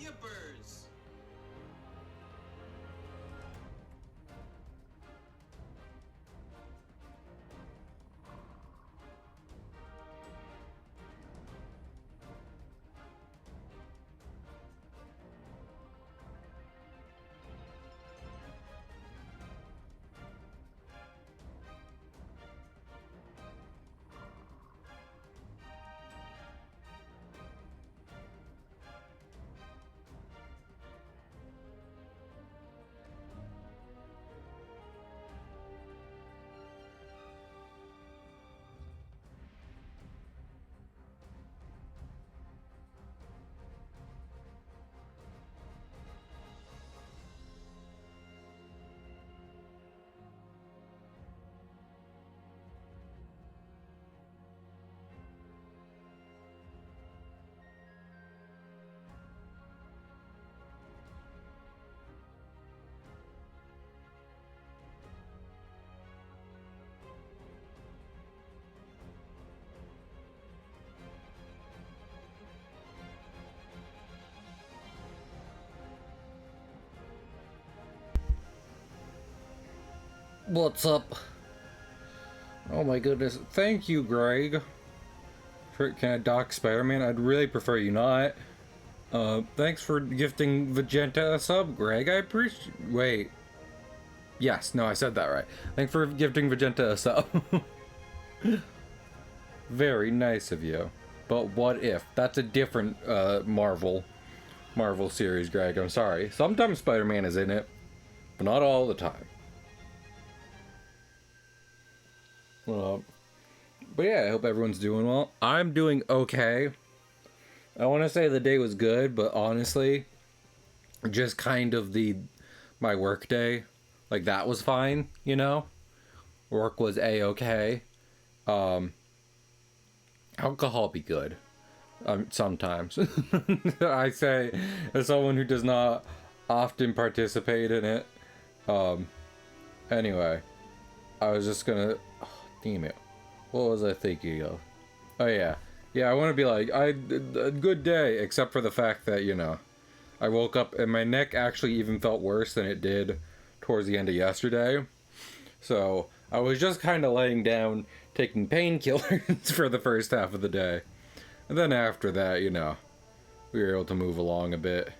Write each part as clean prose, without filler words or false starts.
yippers! What's up? Oh my goodness. Thank you, Greg. Can I dock Spider-Man? I'd really prefer you not. Thanks for gifting Vegeta a sub, Greg. I appreciate... Wait. Yes, no, I said that right. Thanks for gifting Vegeta a sub. Very nice of you. But what if? That's a different, Marvel series, Greg. I'm sorry. Sometimes Spider-Man is in it, but not all the time. But yeah, I hope everyone's doing well. I'm doing okay. I want to say the day was good, but honestly, just kind of my work day, like that was fine, you know? Work was a-okay. Alcohol be good. Sometimes. I say, as someone who does not often participate in it. Anyway, I was just gonna... Damn it. What was I thinking of? Oh yeah. Yeah, I want to be like, a good day, except for the fact that, you know, I woke up and my neck actually even felt worse than it did towards the end of yesterday. So, I was just kind of laying down, taking painkillers for the first half of the day. And then after that, you know, we were able to move along a bit.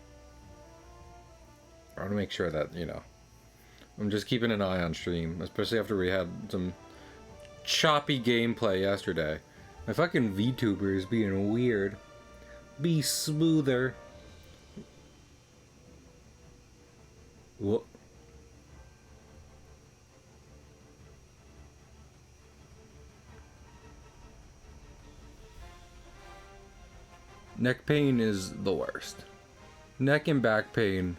I want to make sure that, you know, I'm just keeping an eye on stream, especially after we had some choppy gameplay yesterday. My fucking VTuber is being weird. Be smoother. Whoop. Neck pain is the worst. Neck and back pain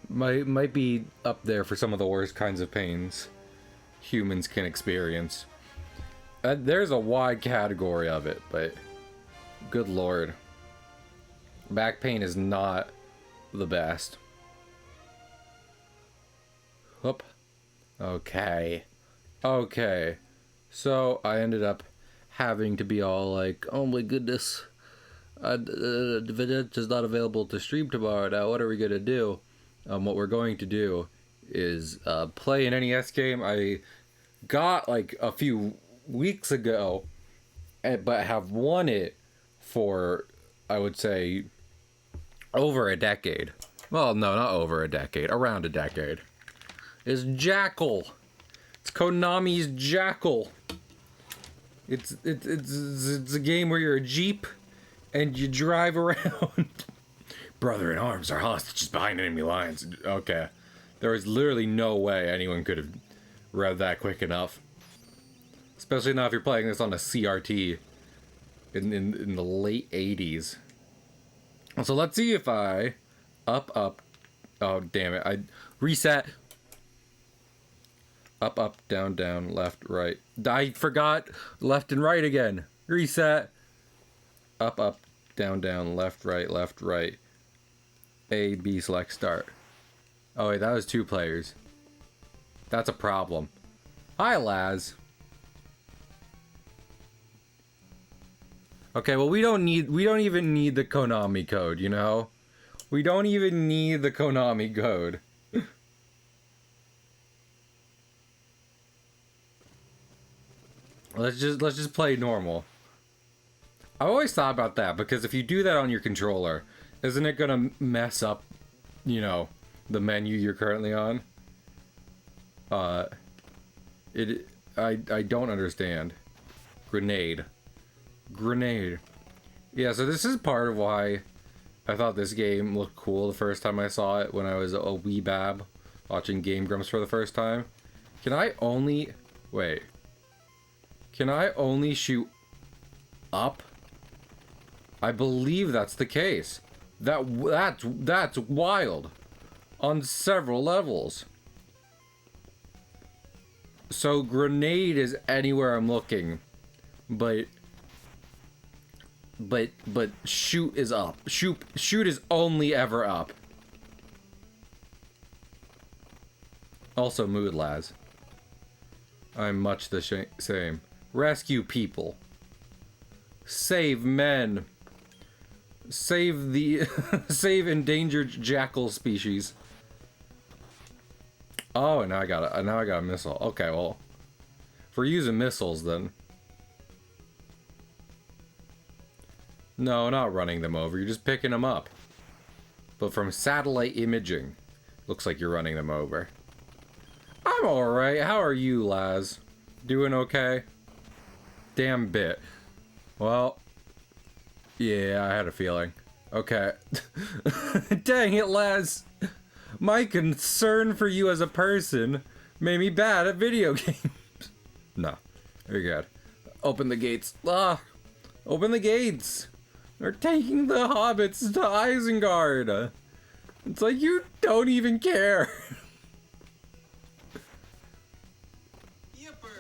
might be up there for some of the worst kinds of pains humans can experience. There's a wide category of it, but good lord. Back pain is not the best. Whoop. Okay. So I ended up having to be all like, oh my goodness, Vegeta is not available to stream tomorrow. Now what are we gonna do? What we're going to do is play an NES game I got like a few weeks ago, but have won it for, I would say, over a decade. Well, no, not over a decade, around a decade. Is Jackal. It's Konami's Jackal. It's a game where you're a Jeep and you drive around. Brother in arms are hostages behind enemy lines. Okay. There was literally no way anyone could have read that quick enough. Especially now if you're playing this on a CRT in the late 80s. So let's see if I... Up. Oh, damn it. I reset. Up, down, left, right. I forgot left and right again. Reset. Up, down, left, right. A, B, select, start. Oh, wait, that was 2 players. That's a problem. Hi, Laz. Okay, well, we don't even need the Konami code, you know? We don't even need the Konami code. Let's just play normal. I always thought about that, because if you do that on your controller, isn't it gonna mess up, you know, the menu you're currently on? I don't understand. Grenade. Grenade. Yeah, so this is part of why I thought this game looked cool the first time I saw it, when I was a wee bab watching Game Grumps for the first time. Can I only... Wait. Can I only shoot up? I believe that's the case. That's wild. On several levels. So grenade is anywhere I'm looking. But shoot is up. Shoot is only ever up. Also mood, Laz. I'm much the same. Rescue people. Save men. Save the save endangered jackal species. Oh, and now I got a missile. Okay, well, if we're using missiles, then no, not running them over. You're just picking them up. But from satellite imaging, looks like you're running them over. I'm all right. How are you, Laz? Doing okay? Damn bit. Well, yeah, I had a feeling. Okay. Dang it, Laz. My concern for you as a person made me bad at video games. No. You're good. Open the gates. Ah! Open the gates! They're taking the hobbits to Isengard! It's like, you don't even care!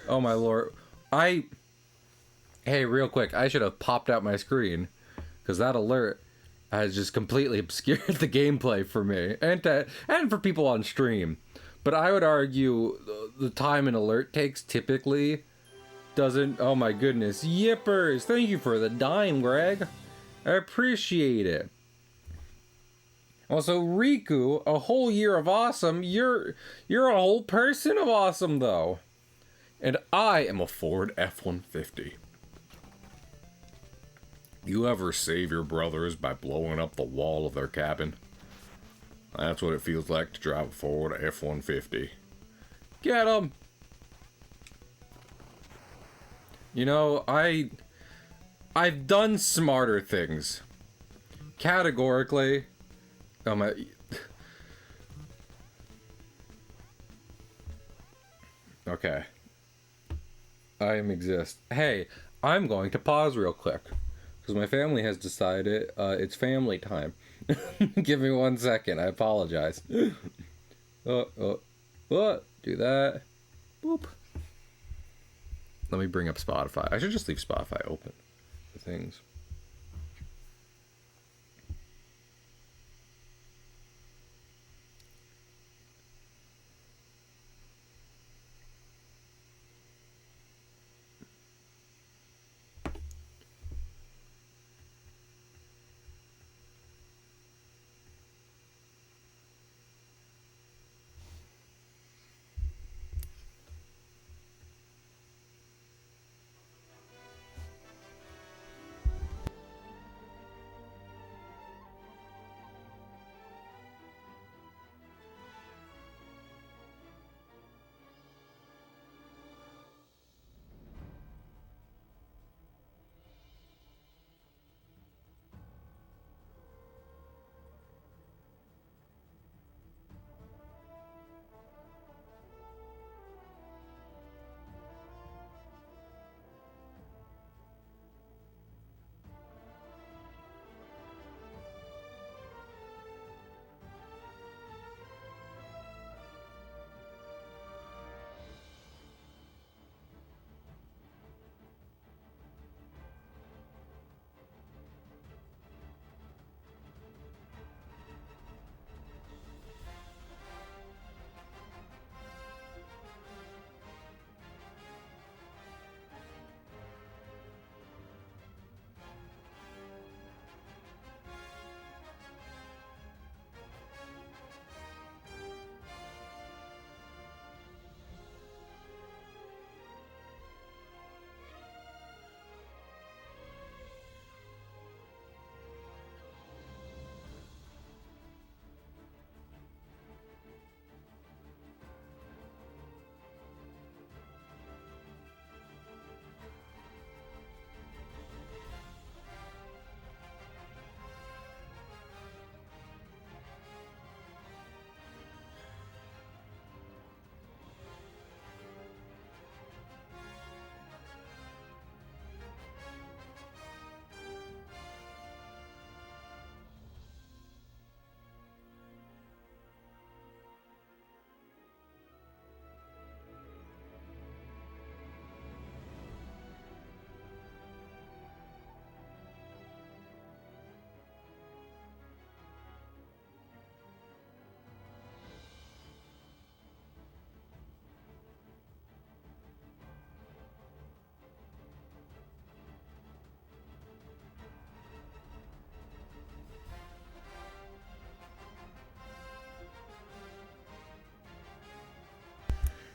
Oh my lord. Hey, real quick, I should have popped out my screen, because that alert has just completely obscured the gameplay for me, and for people on stream. But I would argue the time an alert takes typically doesn't... Oh my goodness. Yippers! Thank you for the dime, Greg. I appreciate it. Also, Riku, a whole year of awesome. You're a whole person of awesome, though. And I am a Ford F-150. You ever save your brothers by blowing up the wall of their cabin? That's what it feels like to drive a Ford F-150. Get 'em! You know, I've done smarter things. Categorically. Oh my... Okay. I exist. Hey, I'm going to pause real quick. Because my family has decided it's family time. Give me 1 second. I apologize. Do that. Boop. Let me bring up Spotify. I should just leave Spotify open for things.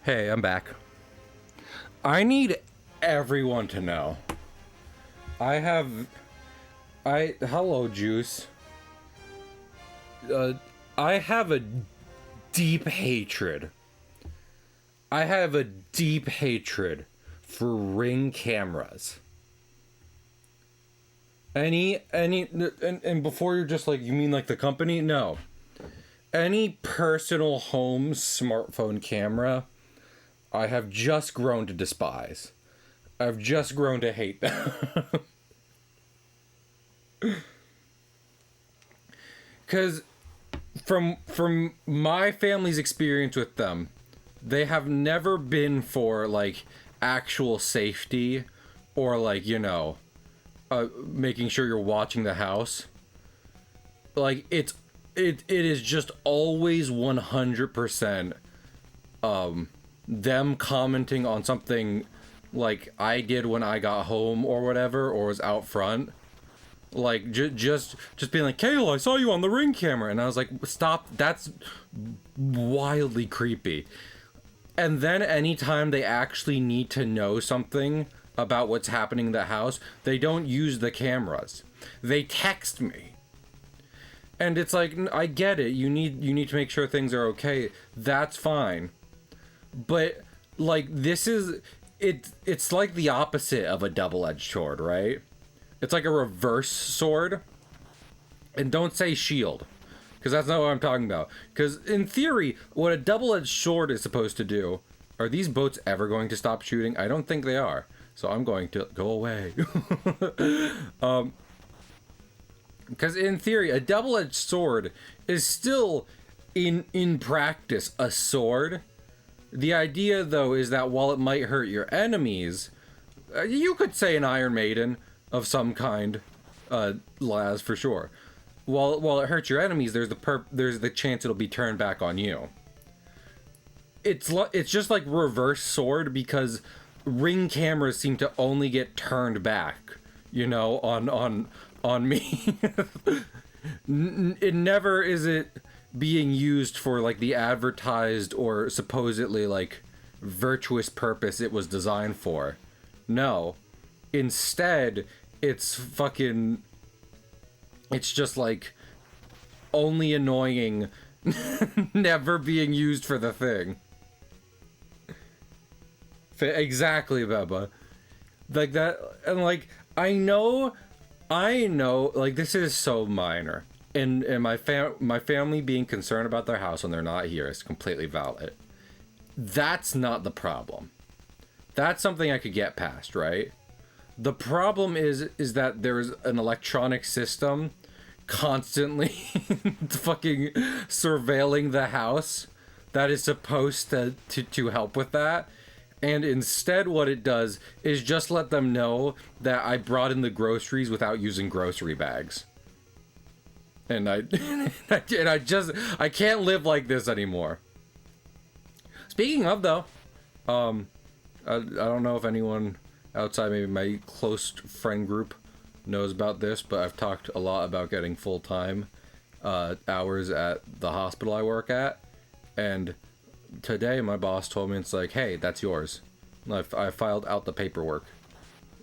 Hey, I'm back. I need everyone to know. I have. Hello, Juice. Uh, I have a deep hatred. I have a deep hatred for Ring cameras. And before you're just like, you mean like the company? No. Any personal home smartphone camera, I have just grown to despise. I've just grown to hate them. Because from my family's experience with them, they have never been for like actual safety or like, making sure you're watching the house. Like it is just always 100% them commenting on something like I did when I got home or whatever, or was out front. Like just being like, Kayla, I saw you on the Ring camera, and I was like, stop, that's wildly creepy. And then anytime they actually need to know something about what's happening in the house, they don't use the cameras. They text me. And it's like, I get it. You need to make sure things are okay. That's fine. But like it's like the opposite of a double-edged sword, right? It's like a reverse sword. And don't say shield, because that's not what I'm talking about. Because in theory, what a double-edged sword is supposed to do... Are these boats ever going to stop shooting? I don't think they are. So I'm going to go away. Because in theory, a double-edged sword is still, in practice, a sword. The idea, though, is that while it might hurt your enemies, you could say an Iron Maiden of some kind, Laz, for sure. While it hurts your enemies, there's the chance it'll be turned back on you. It's just like reverse sword, because Ring cameras seem to only get turned back, on me. It never is it being used for like the advertised or supposedly like virtuous purpose it was designed for. No. Instead, it's just like only annoying, never being used for the thing. Exactly, Beba. Like that, and like I know, like this is so minor, and my family being concerned about their house when they're not here is completely valid. That's not the problem. That's something I could get past, right? The problem is that there's an electronic system constantly fucking surveilling the house that is supposed to help with that. And instead what it does is just let them know that I brought in the groceries without using grocery bags. And I can't live like this anymore. Speaking of, though, I don't know if anyone outside maybe my close friend group knows about this, but I've talked a lot about getting full-time hours at the hospital I work at. And today my boss told me, it's like, hey, that's yours. I filed out the paperwork.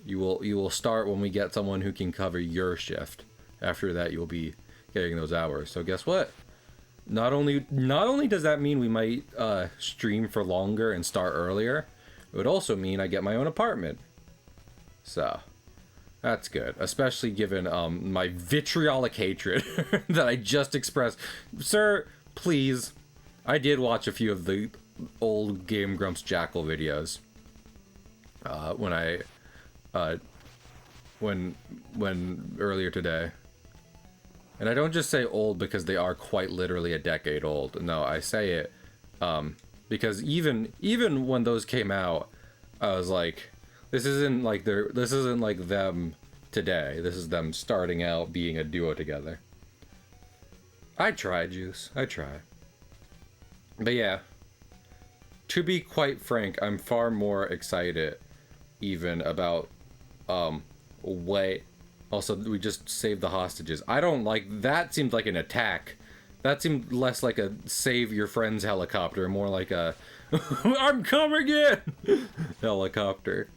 You will start when we get someone who can cover your shift. After that, you'll be getting those hours. So guess what? Not only does that mean we might stream for longer and start earlier, it would also mean I get my own apartment. So that's good, especially given my vitriolic hatred that I just expressed. Sir, please. I did watch a few of the old Game Grumps Jackal videos when earlier today. And I don't just say old because they are quite literally a decade old. No, I say it because even when those came out, I was like, this isn't like them today. This is them starting out being a duo together. I try, Juice. I try. But yeah, to be quite frank, I'm far more excited even about wait. Also, we just saved the hostages. I don't like that. Seems like an attack That seemed less like a save your friend's helicopter, more like a I'm coming in helicopter.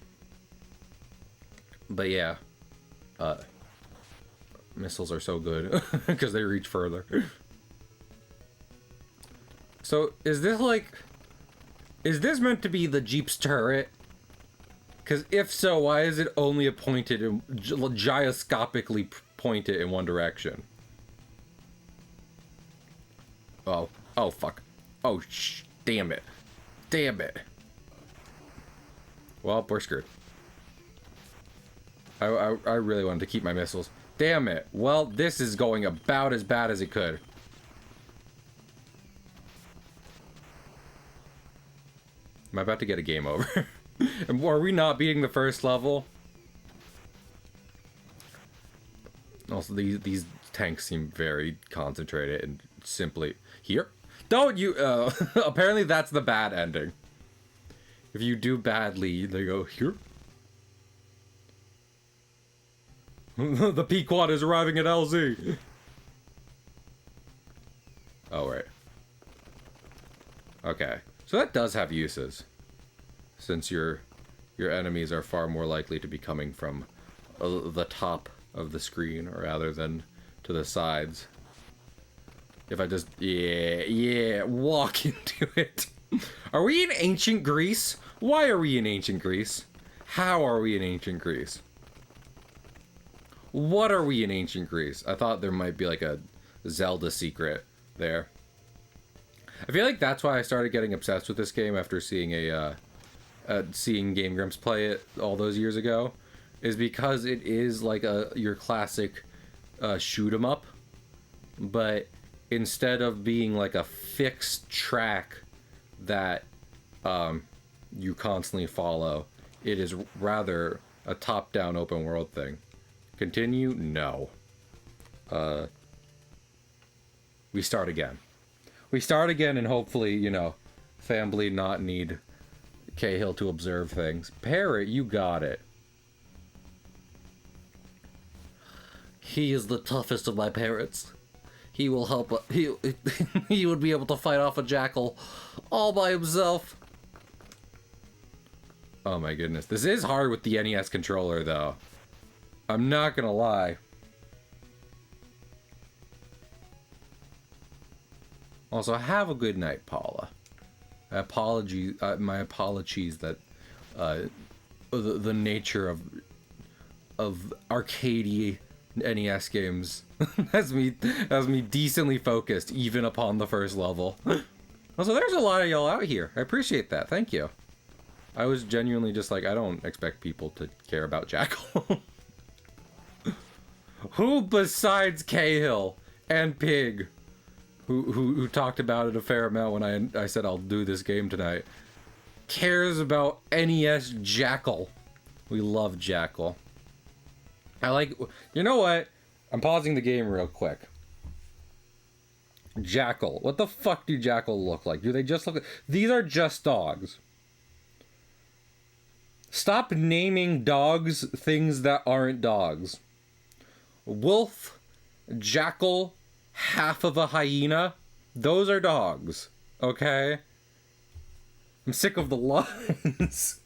But yeah, missiles are so good because they reach further. So is this meant to be the Jeep's turret? Because if so, why is it only pointed and gyroscopically pointed in one direction? Oh, oh fuck. Oh damn it. Damn it. Well, we're screwed. I really wanted to keep my missiles. Damn it. Well, this is going about as bad as it could. Am I about to get a game over? Are we not beating the first level? Also, these tanks seem very concentrated and simply... Here? Don't you... apparently that's the bad ending. If you do badly, they go here. The Pequod is arriving at LZ. Oh, right. Okay. So that does have uses. Since your enemies are far more likely to be coming from the top of the screen rather than to the sides. If I just... Yeah, walk into it. Are we in ancient Greece? Why are we in ancient Greece? How are we in ancient Greece? What are we in ancient Greece? I thought there might be like a Zelda secret there. I feel like that's why I started getting obsessed with this game after seeing seeing Game Grumps play it all those years ago, is because it is like your classic shoot 'em up, but instead of being like a fixed track that you constantly follow, it is rather a top-down open world thing. Continue? No. We start again. We start again and hopefully, you know, family not need Cahill to observe things. Parrot, you got it. He is the toughest of my parrots. He will help. He would be able to fight off a Jackal all by himself. Oh my goodness. This is hard with the NES controller, though. I'm not gonna lie. Also, have a good night, Paula. My apologies that the nature of arcadey NES games has me decently focused even upon the first level. Also, there's a lot of y'all out here. I appreciate that. Thank you. I was genuinely just like, I don't expect people to care about Jackal. Who besides Cahill and Pig, who talked about it a fair amount when I said I'll do this game tonight, cares about NES Jackal? We love Jackal. I like... You know what? I'm pausing the game real quick. Jackal. What the fuck do Jackal look like? Do they just look... These are just dogs. Stop naming dogs things that aren't dogs. Wolf, Jackal, half of a hyena. Those are dogs. Okay? I'm sick of the lines.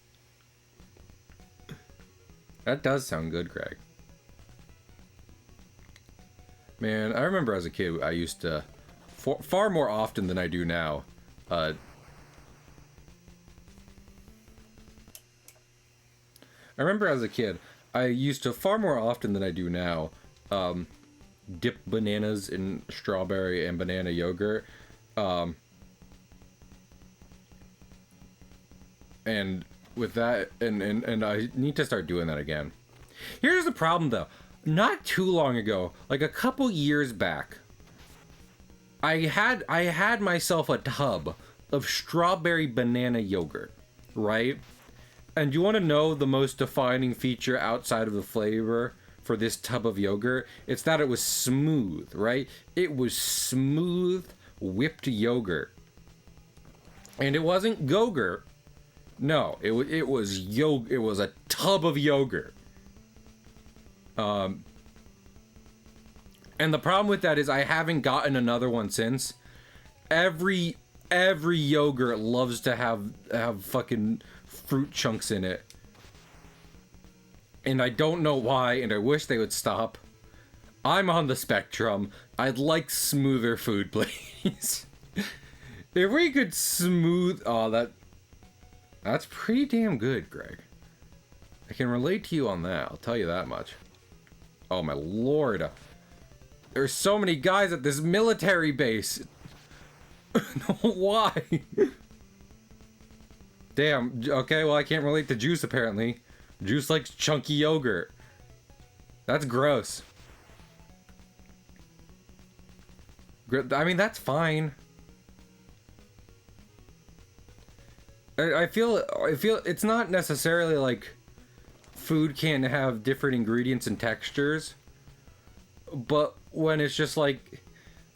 That does sound good, Craig. Man, I remember as a kid, I used to, far more often than I do now, I remember as a kid, I used to, far more often than I do now, dip bananas in strawberry and banana yogurt. And with that, and I need to start doing that again. Here's the problem, though. Not too long ago, like a couple years back, I had myself a tub of strawberry banana yogurt, right? And you want to know the most defining feature outside of the flavor for this tub of yogurt? It's that it was smooth, right? It was smooth whipped yogurt. And it wasn't Go-Gurt. No, it was a tub of yogurt. And the problem with that is I haven't gotten another one since. Every yogurt loves to have fucking fruit chunks in it. And I don't know why, and I wish they would stop. I'm on the spectrum. I'd like smoother food, please. If we could smooth... Oh, that's pretty damn good, Greg. I can relate to you on that, I'll tell you that much. Oh my lord. There's so many guys at this military base. Why? Damn, okay, well I can't relate to Juice apparently. Juice likes chunky yogurt. That's gross. I mean, that's fine. I feel it's not necessarily like food can have different ingredients and textures, but when it's just like,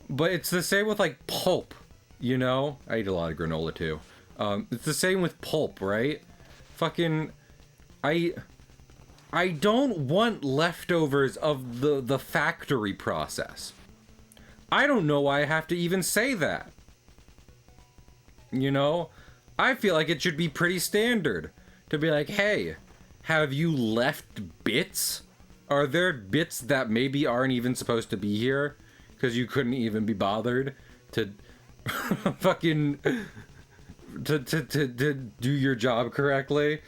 but it's the same with like pulp, you know? I eat a lot of granola too. It's the same with pulp, right? Fucking, I don't want leftovers of the factory process. I don't know why I have to even say that. You know? I feel like it should be pretty standard to be like, hey, have you left bits? Are there bits that maybe aren't even supposed to be here? Because you couldn't even be bothered to fucking to do your job correctly?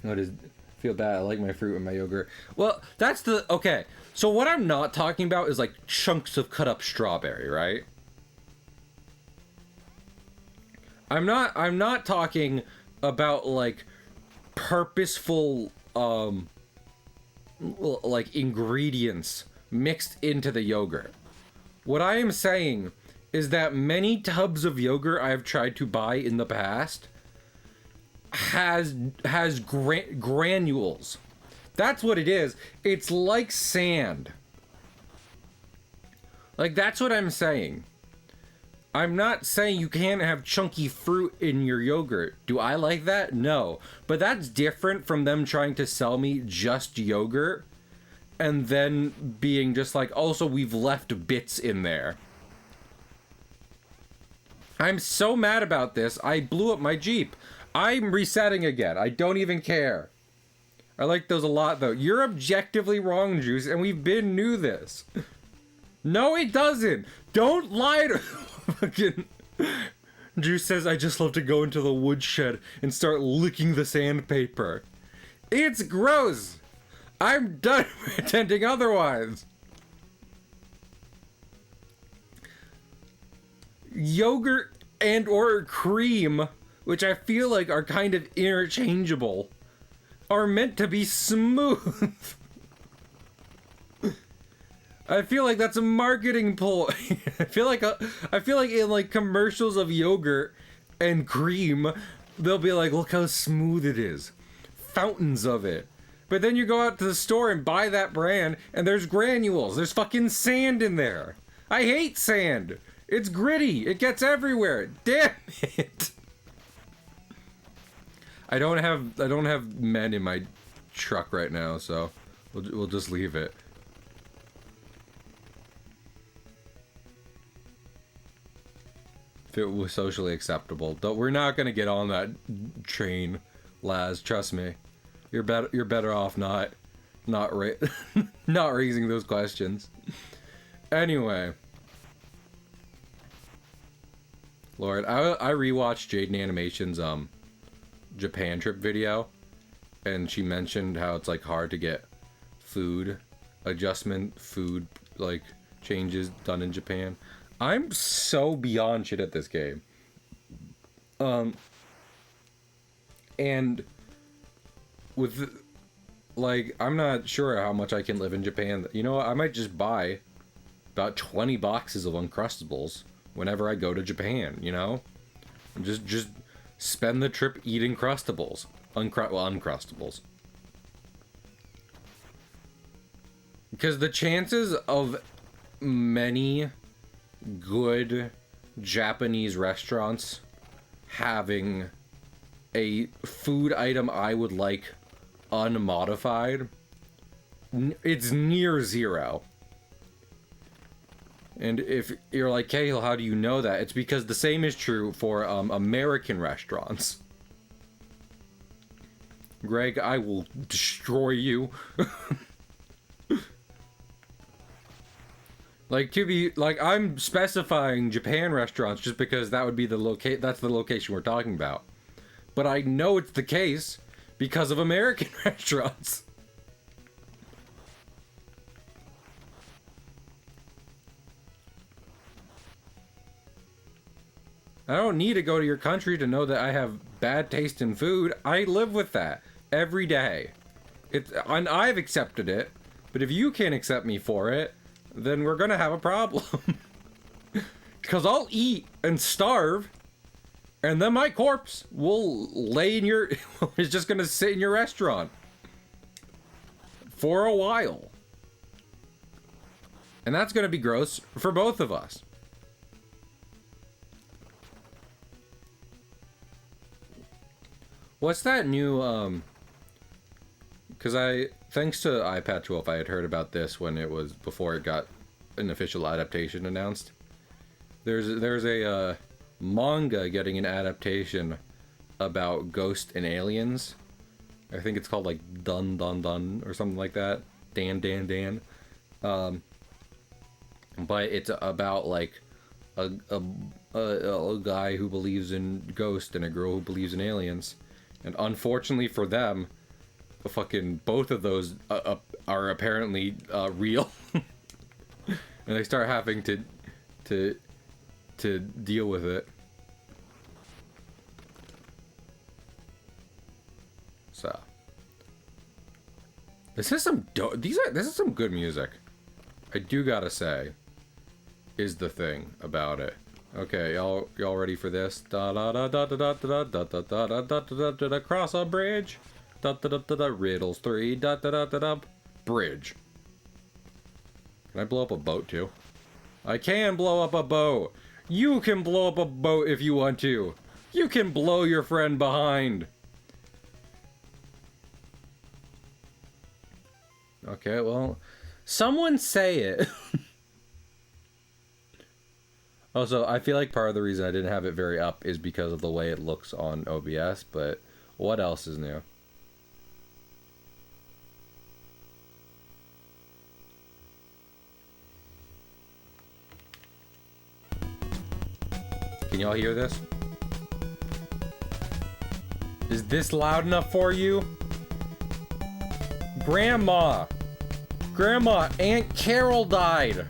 I just feel bad. I like my fruit and my yogurt. Well, that's the... Okay, so what I'm not talking about is like chunks of cut up strawberry, right? I'm not talking about like purposeful like ingredients mixed into the yogurt. What I am saying is that many tubs of yogurt I have tried to buy in the past has granules. That's what it is. It's like sand. Like, that's what I'm saying. I'm not saying you can't have chunky fruit in your yogurt. Do I like that? No. But that's different from them trying to sell me just yogurt and then being just like, also, we've left bits in there. I'm so mad about this. I blew up my Jeep. I'm resetting again. I don't even care. I like those a lot, though. You're objectively wrong, Juice, and we've been knew this. No, it doesn't. Don't lie to... Fucking... Juice says, I just love to go into the woodshed and start licking the sandpaper. It's gross. I'm done pretending otherwise. Yogurt and or cream, which I feel like are kind of interchangeable, are meant to be smooth. I feel like that's a marketing ploy. I feel like in like commercials of yogurt and cream, they'll be like, look how smooth it is. Fountains of it. But then you go out to the store and buy that brand and there's granules. There's fucking sand in there. I hate sand. It's gritty. It gets everywhere. Damn it. I don't have men in my truck right now, so we'll just leave it. If it was socially acceptable. Though we're not gonna get on that train, Laz. Trust me. You're better off not raising those questions. Anyway. Lord, I rewatched Jaden Animation's Japan trip video, and she mentioned how it's like hard to get food like changes done in Japan. I'm so beyond shit at this game. And with like, I'm not sure how much I can live in Japan. You know what? I might just buy about 20 boxes of Uncrustables whenever I go to Japan, you know? And just spend the trip eating Crustables. Uncrustables. Because the chances of many good Japanese restaurants having a food item I would like unmodified it's near zero. And if you're like, Cahill, how do you know that? It's because the same is true for American restaurants. Greg, I will destroy you. Like, I'm specifying Japan restaurants just because that would be that's the location we're talking about. But I know it's the case because of American restaurants. I don't need to go to your country to know that I have bad taste in food. I live with that every day. And I've accepted it, but if you can't accept me for it, then we're gonna have a problem. Because I'll eat and starve, and then my corpse will lay in your... is just gonna sit in your restaurant. For a while. And that's gonna be gross for both of us. What's that new, because thanks to iPad 12, I had heard about this when it was, before it got an official adaptation announced. There's a, manga getting an adaptation about ghosts and aliens. I think it's called, like, Dun Dun Dun, or something like that. Dan Dan Dan. But it's about, like, a guy who believes in ghosts and a girl who believes in aliens. And unfortunately for them, fucking both of those are apparently real. And they start having to deal with it. So this is some this is some good music. I do gotta say, is the thing about it. Okay, y'all ready for this? Da da da da da da da da da da da da da da da cross a bridge. Da da da da da riddles 3 da da da da da bridge. Can I blow up a boat too? I can blow up a boat. You can blow up a boat if you want to. You can blow your friend behind. Okay, well, someone say it. Also, I feel like part of the reason I didn't have it very up is because of the way it looks on OBS, but what else is new? Can y'all hear this? Is this loud enough for you? Grandma! Grandma, Aunt Carol died!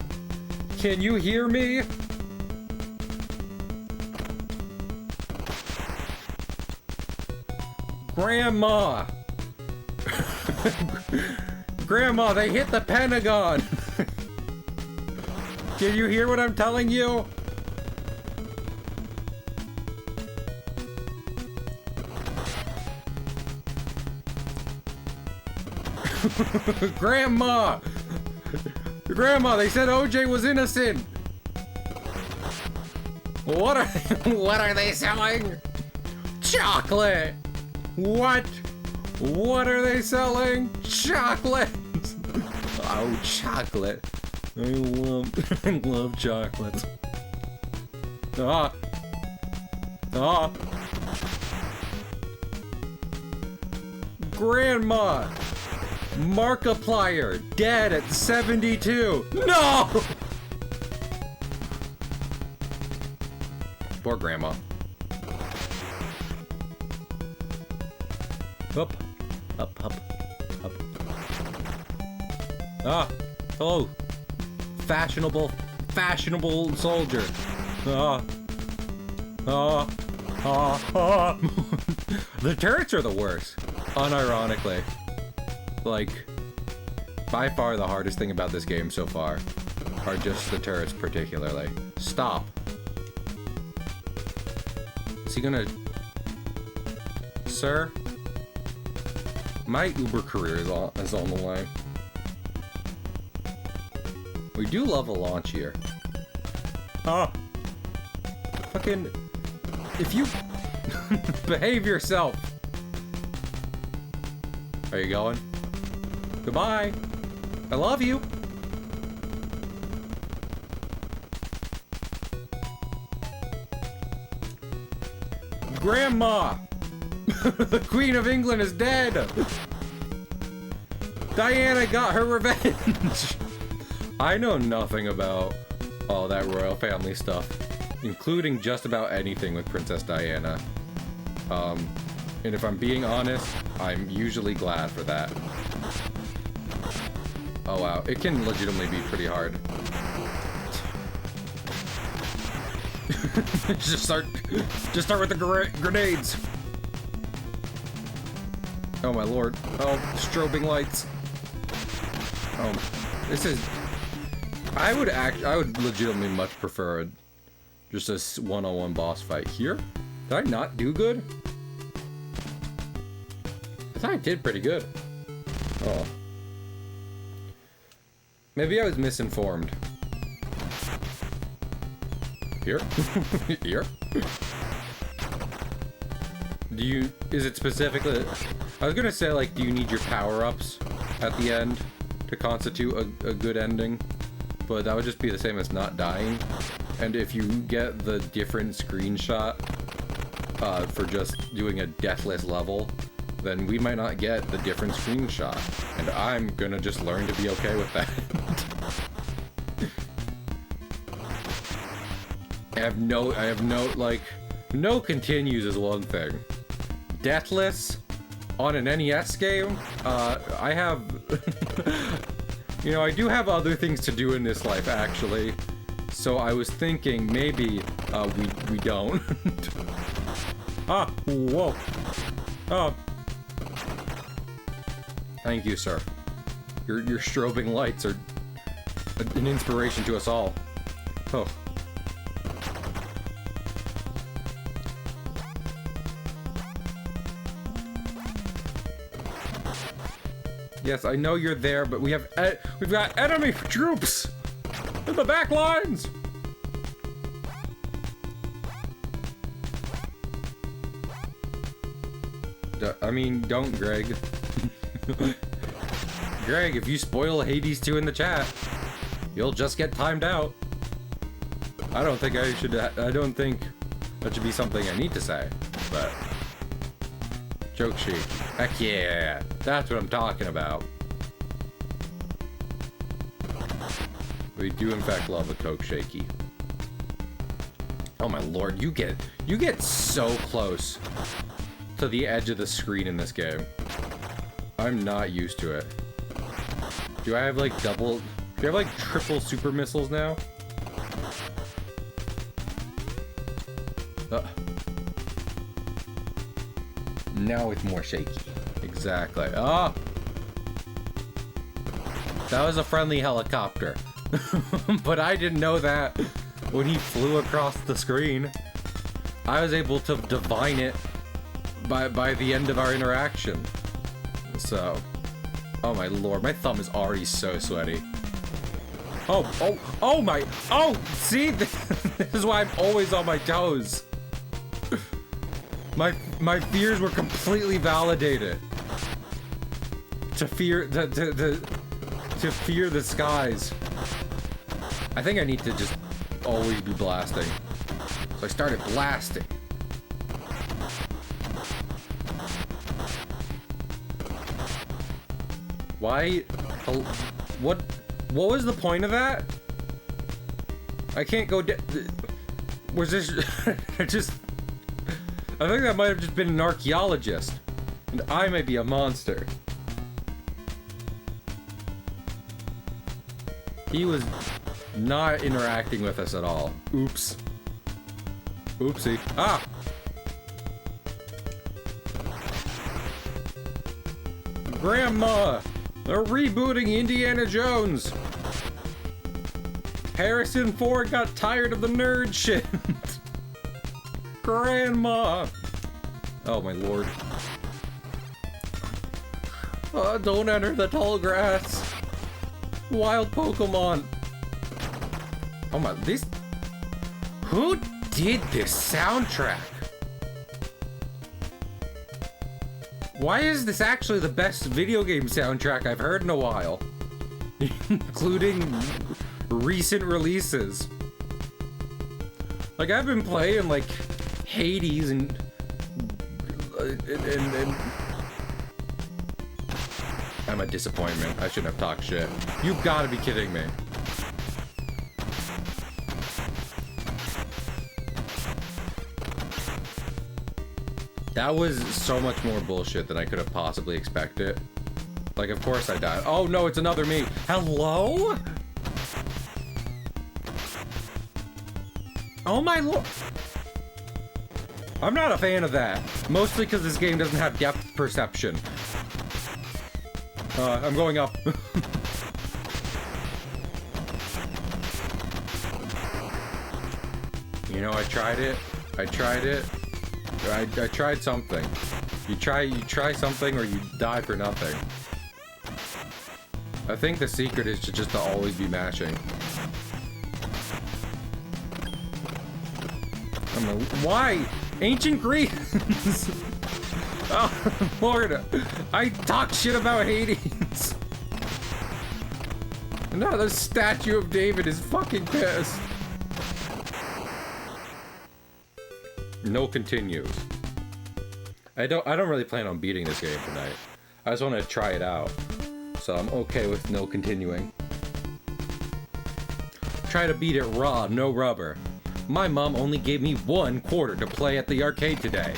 Can you hear me? Grandma! Grandma, they hit the Pentagon! Can you hear what I'm telling you? Grandma! Grandma, they said OJ was innocent! What are they selling? Chocolate! What? What are they selling? Chocolate! Oh, chocolate. I love chocolate. Ah! Ah! Grandma! Markiplier, dead at 72. No! Poor Grandma. Up, up, up, up. Ah, hello. Fashionable soldier. Ah. Ah. Ah. Ah. The turrets are the worst, unironically. Like, by far the hardest thing about this game so far are just the turrets particularly. Stop. Is he gonna... Sir? My Uber career is on the line. We do love a launch here. Ah! Fucking... If you... behave yourself! Are you going? Goodbye! I love you. Grandma! The Queen of England is dead! Diana got her revenge! I know nothing about all that royal family stuff, including just about anything with Princess Diana. And if I'm being honest, I'm usually glad for that. Oh wow, it can legitimately be pretty hard. just start with the grenades. Oh my lord. Oh, strobing lights. Oh, this is. I would legitimately much prefer just a one-on-one boss fight here. Did I not do good? I thought I did pretty good. Oh. Maybe I was misinformed. Here? Here? Is it specifically... I was gonna say, like, do you need your power-ups at the end to constitute a good ending? But that would just be the same as not dying. And if you get the different screenshot for just doing a deathless level, then we might not get the different screenshot. And I'm gonna just learn to be okay with that. I have no, like, no continues is one thing. Deathless on an NES game, I have, you know, I do have other things to do in this life, actually. So I was thinking maybe, we don't. Ah, whoa. Oh. Thank you, sir. Your strobing lights are an inspiration to us all. Oh. Yes, I know you're there, but we've got enemy troops in the back lines. I mean, don't, Greg. Greg, if you spoil Hades 2 in the chat, you'll just get timed out. I don't think that should be something I need to say, but joke sheet. Heck yeah, that's what I'm talking about. We do in fact love a Coke Shaky. Oh my lord, you get so close to the edge of the screen in this game. I'm not used to it. Do I have like triple super missiles now? Now it's more shaky. Exactly. Ah! That was a friendly helicopter. But I didn't know that when he flew across the screen. I was able to divine it by the end of our interaction. So, oh my lord, my thumb is already so sweaty. Oh, see? This is why I'm always on my toes. My fears were completely validated. To fear the skies. I think I need to just always be blasting. So I started blasting. Why? What was the point of that? I can't go was this I think that might have just been an archaeologist. And I may be a monster. He was not interacting with us at all. Oops. Oopsie. Ah! Grandma! They're rebooting Indiana Jones! Harrison Ford got tired of the nerd shit! Grandma! Oh my lord. Don't enter the tall grass! Wild Pokemon! Oh my, who did this soundtrack? Why is this actually the best video game soundtrack I've heard in a while? including recent releases. Like, I've been playing, like, Hades and I'm a disappointment. I shouldn't have talked shit. You've got to be kidding me. That was so much more bullshit than I could have possibly expected. Like, of course I died. Oh no, it's another me. Hello? Oh my lord. I'm not a fan of that. Mostly because this game doesn't have depth perception. I'm going up. You know, I tried it. I tried something. You try something or you die for nothing. I think the secret is just to always be mashing. I don't know why. Ancient Greece. Oh Lord, I talk shit about Hades. No, the statue of David is fucking pissed. No continues. I don't really plan on beating this game tonight. I just want to try it out. So I'm okay with no continuing. Try to beat it raw, no rubber. My mom only gave me 1 quarter to play at the arcade today.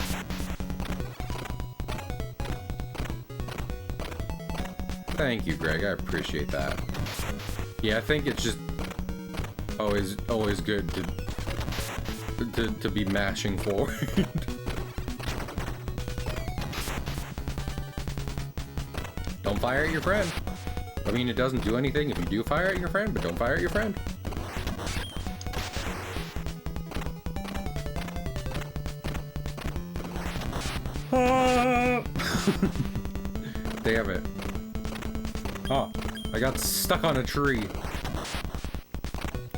Thank you, Greg. I appreciate that. Yeah, I think it's just always good to be mashing forward. Don't fire at your friend. I mean, it doesn't do anything if you do fire at your friend, but don't fire at your friend. Damn it. Oh, I got stuck on a tree.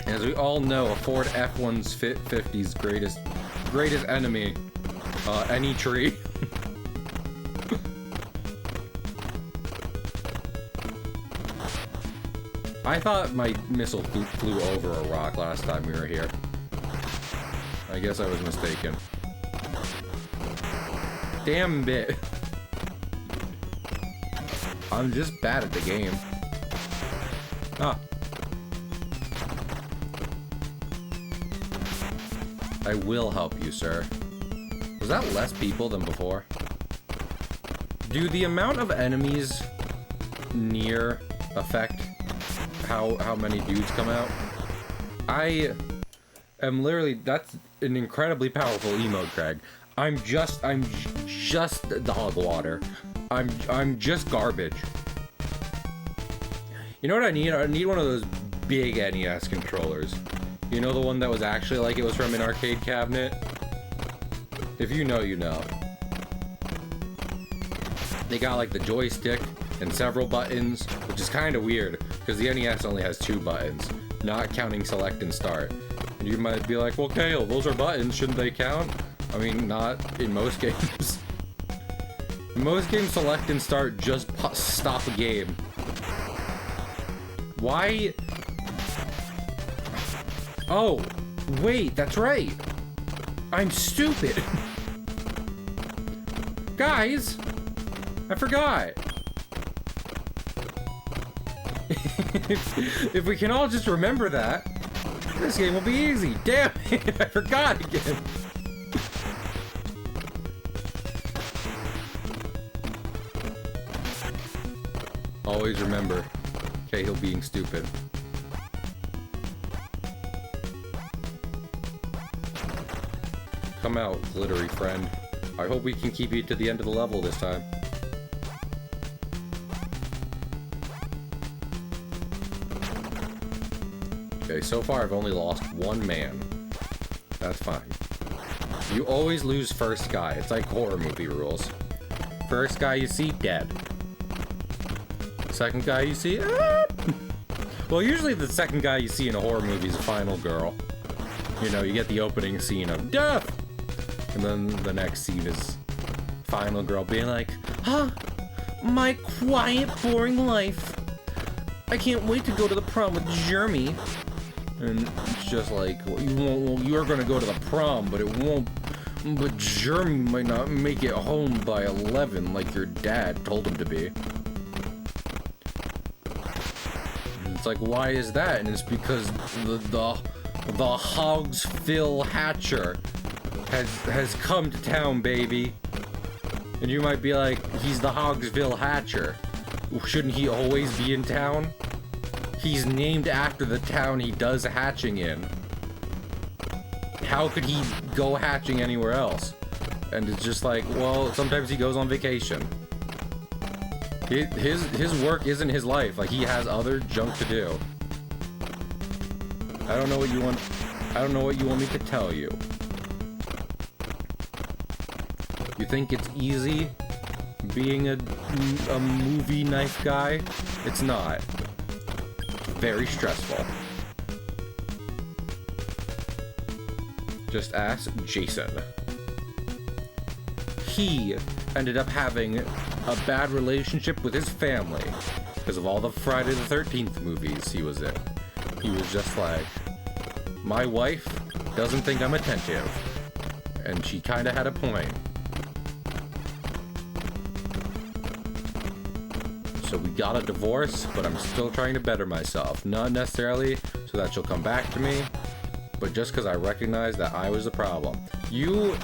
As we all know, a Ford F-150's greatest enemy, any tree. I thought my missile flew over a rock last time we were here. I guess I was mistaken. Damn bit. I'm just bad at the game. Ah. I will help you, sir. Was that less people than before? Do the amount of enemies near affect how many dudes come out? I am literally, that's an incredibly powerful emote, Craig. I'm just dog water. I'm just garbage. You know what I need? I need one of those big NES controllers. You know, the one that was actually like it was from an arcade cabinet? If you know, you know. They got like the joystick and several buttons, which is kind of weird because the NES only has 2 buttons, not counting select and start. And you might be like, well, Kale, those are buttons, shouldn't they count? I mean, not in most games. In most games, select and start just stop a game. Why? Oh, wait, that's right. I'm stupid. Guys, I forgot. If we can all just remember that, this game will be easy. Damn it, I forgot again. Always remember Cahill being stupid. Come out, glittery friend. I hope we can keep you to the end of the level this time. Okay, so far I've only lost 1 man. That's fine. You always lose first guy. It's like horror movie rules. First guy you see, dead. Second guy you see, well, usually the second guy you see in a horror movie is a final girl. You know, you get the opening scene of death, and then the next scene is final girl being like, huh, my quiet, boring life. I can't wait to go to the prom with Jeremy. And it's just like, well, you're gonna go to the prom, but it won't. But Jeremy might not make it home by 11 like your dad told him to be. And it's like, why is that? And it's because the Hogsville Hatcher has come to town, baby. And you might be like, he's the Hogsville Hatcher. Shouldn't he always be in town? He's named after the town he does hatching in. How could he go hatching anywhere else? And it's just like, well, sometimes he goes on vacation. His work isn't his life. Like, he has other junk to do. I don't know what you want. I don't know what you want me to tell you. You think it's easy being a movie knife guy? It's not. Very stressful. Just ask Jason. He ended up having a bad relationship with his family because of all the Friday the 13th movies he was in. He was just like, my wife doesn't think I'm attentive. And she kind of had a point. So we got a divorce, but I'm still trying to better myself. Not necessarily so that she'll come back to me, but just because I recognize that I was the problem. You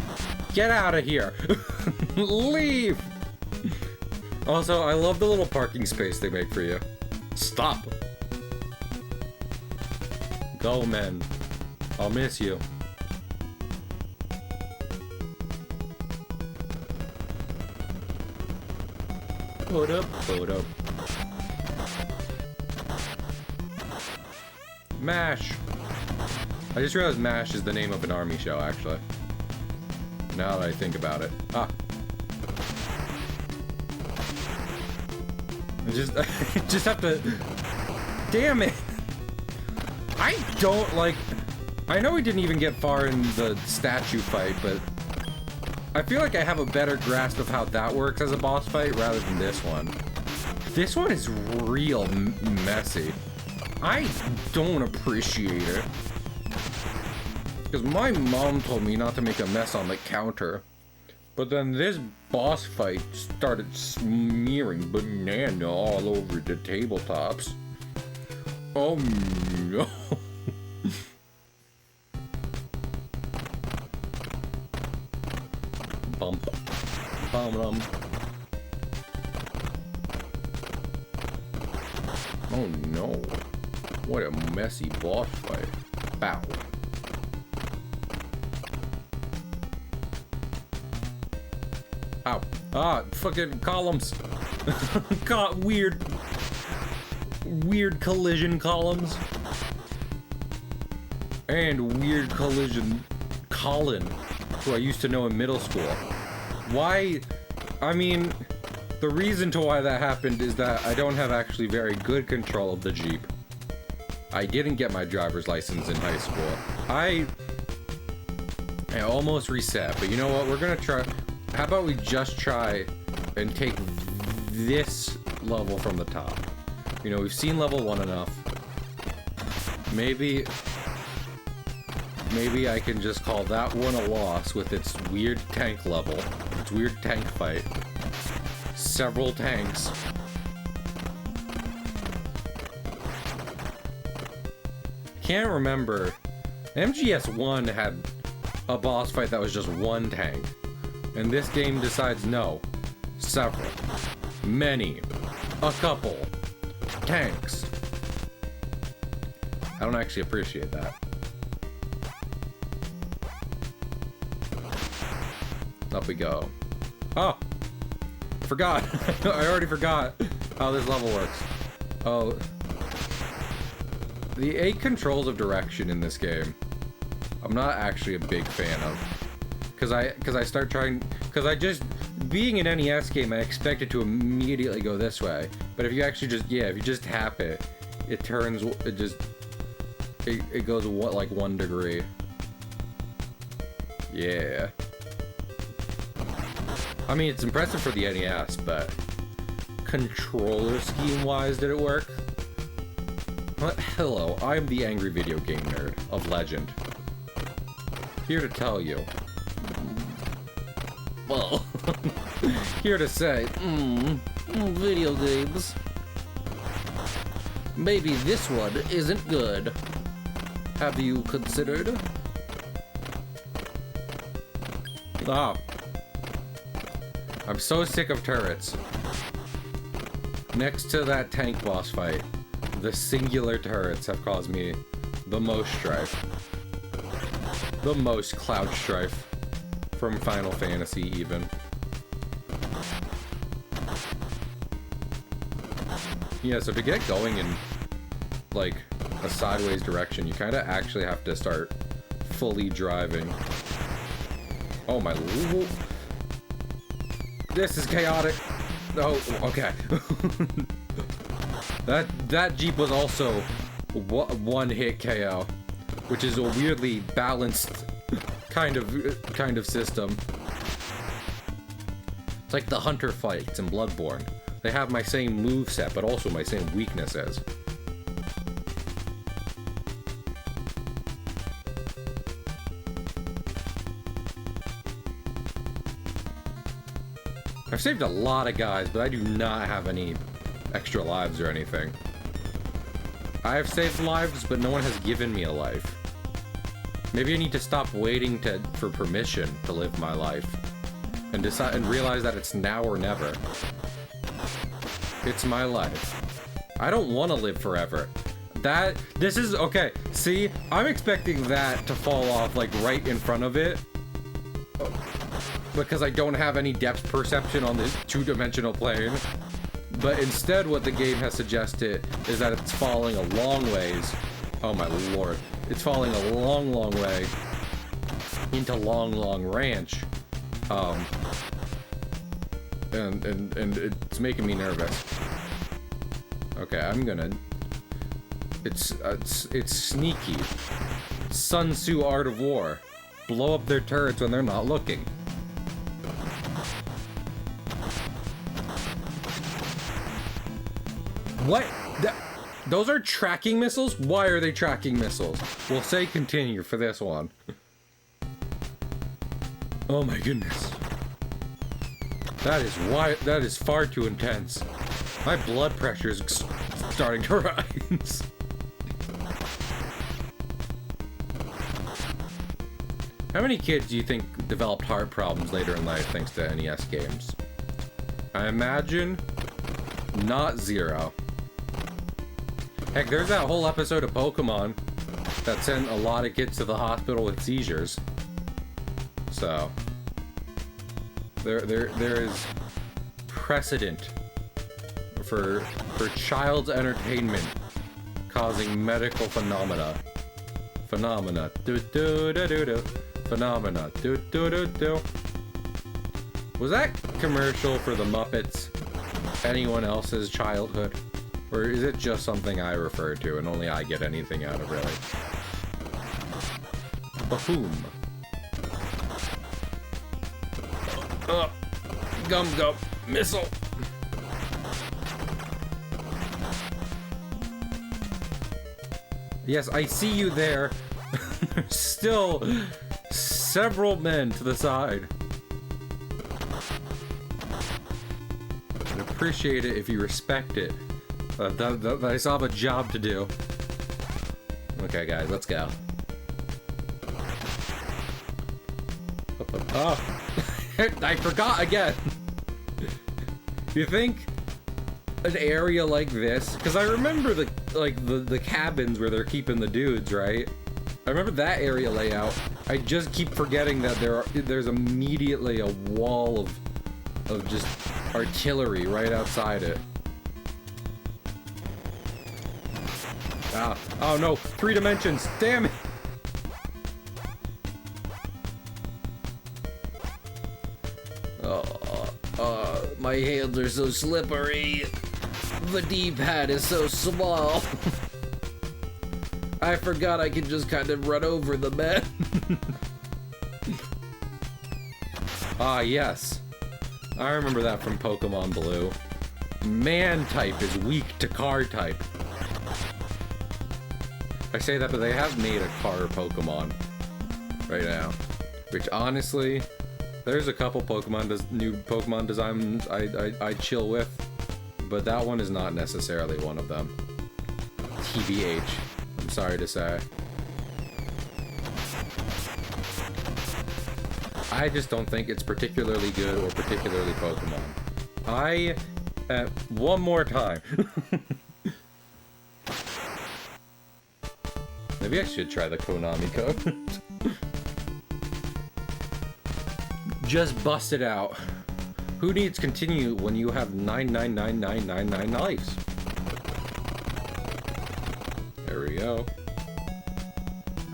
get out of here. Leave. Also, I love the little parking space they make for you. Stop. Go, men. I'll miss you. Hold up, hold up. MASH. I just realized MASH is the name of an army show, actually. Now that I think about it. Ah. I just have to... Damn it! I don't like... I know we didn't even get far in the statue fight, but... I feel like I have a better grasp of how that works as a boss fight rather than this one. This one is real messy. I don't appreciate it. Because my mom told me not to make a mess on the counter. But then this boss fight started smearing banana all over the tabletops. Oh no. Bump. Bum. Oh no. What a messy boss fight. Bow. Ow. Ah, fucking columns. Got weird collision columns. And weird collision Colin, who I used to know in middle school. Why? I mean, the reason to why that happened is that I don't have actually very good control of the Jeep. I didn't get my driver's license in high school. I almost reset, but you know what? We're gonna try. How about we just try and take this level from the top? You know, we've seen level 1 enough. Maybe I can just call that one a loss with its weird tank level. Its weird tank fight. Several tanks. Can't remember. MGS1 had a boss fight that was just one tank. And this game decides no. Several. Many. A couple. Tanks. I don't actually appreciate that. Up we go. Oh! Forgot! I already forgot how this level works. Oh. The 8 controls of direction in this game, I'm not actually a big fan of. Cause I start trying, I just, being an NES game, I expect it to immediately go this way. But if you actually just, if you just tap it, it turns, it goes what, like 1 degree. Yeah. I mean, it's impressive for the NES, but controller scheme-wise, did it work? Hello, I'm the angry video game nerd of legend. Here to tell you. Well, here to say, video games. Maybe this one isn't good. Have you considered? Oh. I'm so sick of turrets. Next to that tank boss fight, the singular turrets have caused me the most strife. The most cloud strife from Final Fantasy, even. Yeah, so to get going in, like, a sideways direction, you kind of actually have to start fully driving. Oh my lord. This is chaotic. Oh, okay. That Jeep was also one hit KO, which is a weirdly balanced kind of system. It's like the Hunter fights in Bloodborne. They have my same moveset, but also my same weaknesses. I've saved a lot of guys, but I do not have any extra lives or anything. I have saved lives, but no one has given me a life. Maybe I need to stop waiting for permission to live my life, and decide and realize that it's now or never. It's my life. I don't want to live forever. This is okay. See, I'm expecting that to fall off like right in front of it, because I don't have any depth perception on this two-dimensional plane. But instead, what the game has suggested is that it's falling a long ways. Oh my lord. It's falling a long, long way into Long Long Ranch. And it's making me nervous. Okay, I'm gonna... It's sneaky. Sun Tzu Art of War. Blow up their turrets when they're not looking. What? Those are tracking missiles? Why are they tracking missiles? We'll say continue for this one. Oh my goodness. That is far too intense. My blood pressure is starting to rise. How many kids do you think developed heart problems later in life thanks to NES games? I imagine not zero. Heck, there's that whole episode of Pokemon that sent a lot of kids to the hospital with seizures. So there is precedent for child's entertainment causing medical phenomena. Phenomena. Do do do do do. Phenomena. Do do do do. Was that commercial for the Muppets anyone else's childhood? Or is it just something I refer to and only I get anything out of, really? Bahoom. Gum gum. Missile. Yes, I see you there. There's still several men to the side. I'd appreciate it if you respect it. I still have a job to do. Okay, guys, let's go. Oh, I forgot again. You think an area like this? Because I remember the cabins where they're keeping the dudes, right? I remember that area layout. I just keep forgetting that there's immediately a wall of just artillery right outside it. Ah, oh no, 3 dimensions, damn it! My hands are so slippery. The D-pad is so small. I forgot I could just kind of run over the men. Ah, yes. I remember that from Pokemon Blue. Man type is weak to car type. I say that, but they have made a car Pokemon right now. Which, honestly, there's a couple new Pokemon designs I chill with, but that one is not necessarily one of them. TBH, I'm sorry to say. I just don't think it's particularly good or particularly Pokemon. One more time. Maybe I should try the Konami code. Just bust it out. Who needs continue when you have 9999999 lives? There we go.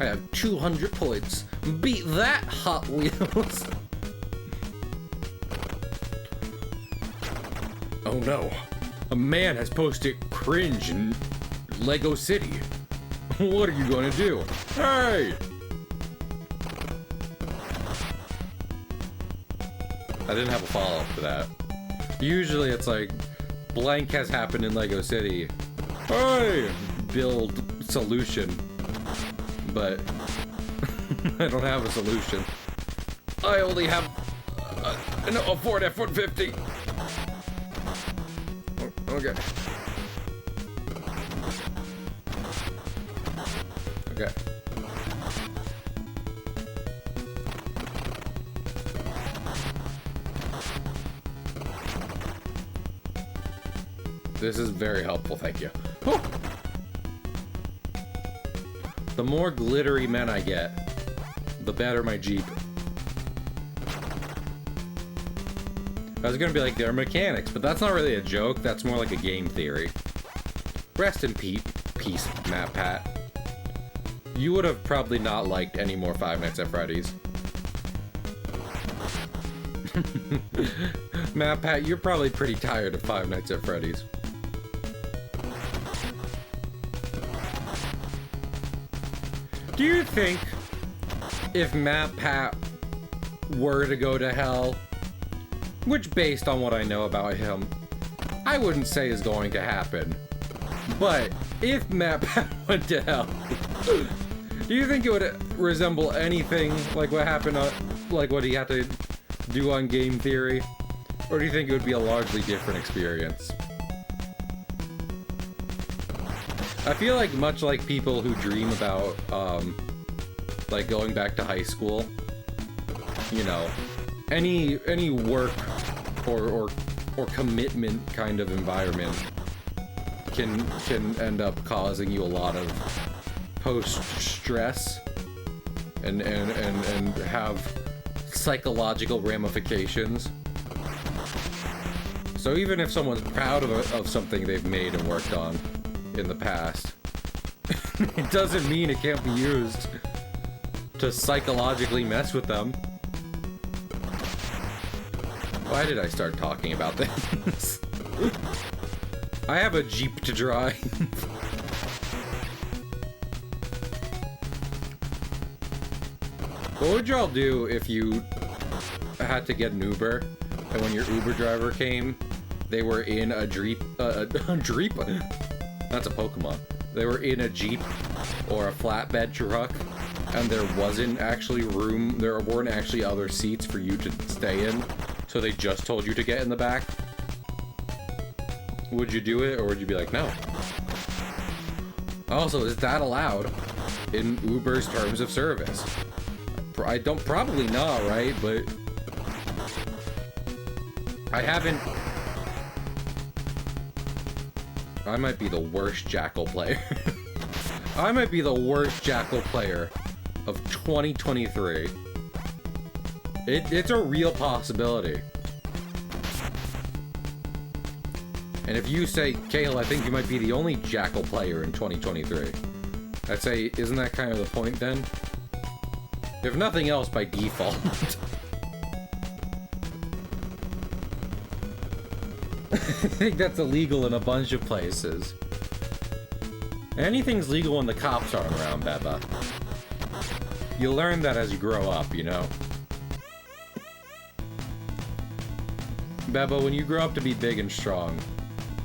I have 200 points. Beat that, Hot Wheels! Oh no. A man has posted cringe in Lego City. What are you gonna do? Hey! I didn't have a follow-up to that. Usually it's like, blank has happened in Lego City. Hey! Build solution. But I don't have a solution. I only have a Ford F-150. Oh, okay. Okay. This is very helpful, thank you. Whew. The more glittery men I get, the better my Jeep. I was gonna be like, they're mechanics, but that's not really a joke, that's more like a game theory. Rest in peace, Matt Pat. You would have probably not liked any more Five Nights at Freddy's. Matt Pat, you're probably pretty tired of Five Nights at Freddy's. Do you think if Matt Pat were to go to hell, which based on what I know about him, I wouldn't say is going to happen, but if Matt Pat went to hell, do you think it would resemble anything like what happened on, like what he had to do on Game Theory? Or do you think it would be a largely different experience? I feel like much like people who dream about, like going back to high school, you know, any work or commitment kind of environment can end up causing you a lot of post-stress and have psychological ramifications. So even if someone's proud of something they've made and worked on in the past, it doesn't mean it can't be used to psychologically mess with them. Why did I start talking about this? I have a Jeep to drive. What would y'all do if you had to get an Uber, and when your Uber driver came, they were in a Jeep, a Jeep? That's a Pokemon. They were in a Jeep or a flatbed truck, and there wasn't actually room, there weren't actually other seats for you to stay in, so they just told you to get in the back? Would you do it, or would you be like, no? Also, is that allowed in Uber's terms of service? Probably not, right? But I haven't. I might be the worst Jackal player. I might be the worst Jackal player of 2023. It's a real possibility. And if you say, Kale, I think you might be the only Jackal player in 2023, I'd say, isn't that kind of the point then? If nothing else, by default. I think that's illegal in a bunch of places. Anything's legal when the cops aren't around, Beba. You learn that as you grow up, you know? Beba, when you grow up to be big and strong,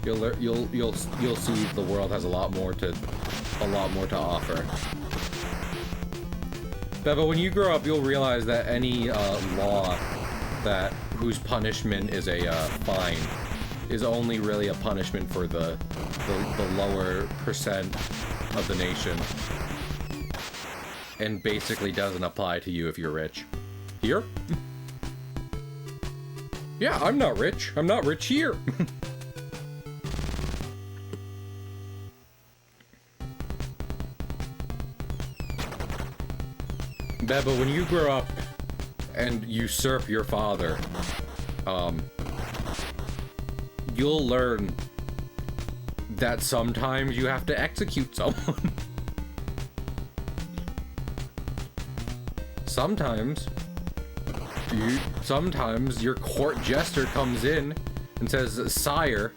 You'll see the world has a lot more to offer. But when you grow up, you'll realize that any law whose punishment is a fine is only really a punishment for the lower percent of the nation, and basically doesn't apply to you if you're rich. Here? Yeah, I'm not rich. I'm not rich here. But when you grow up and usurp your father, you'll learn that sometimes you have to execute someone. Sometimes your court jester comes in and says, "Sire,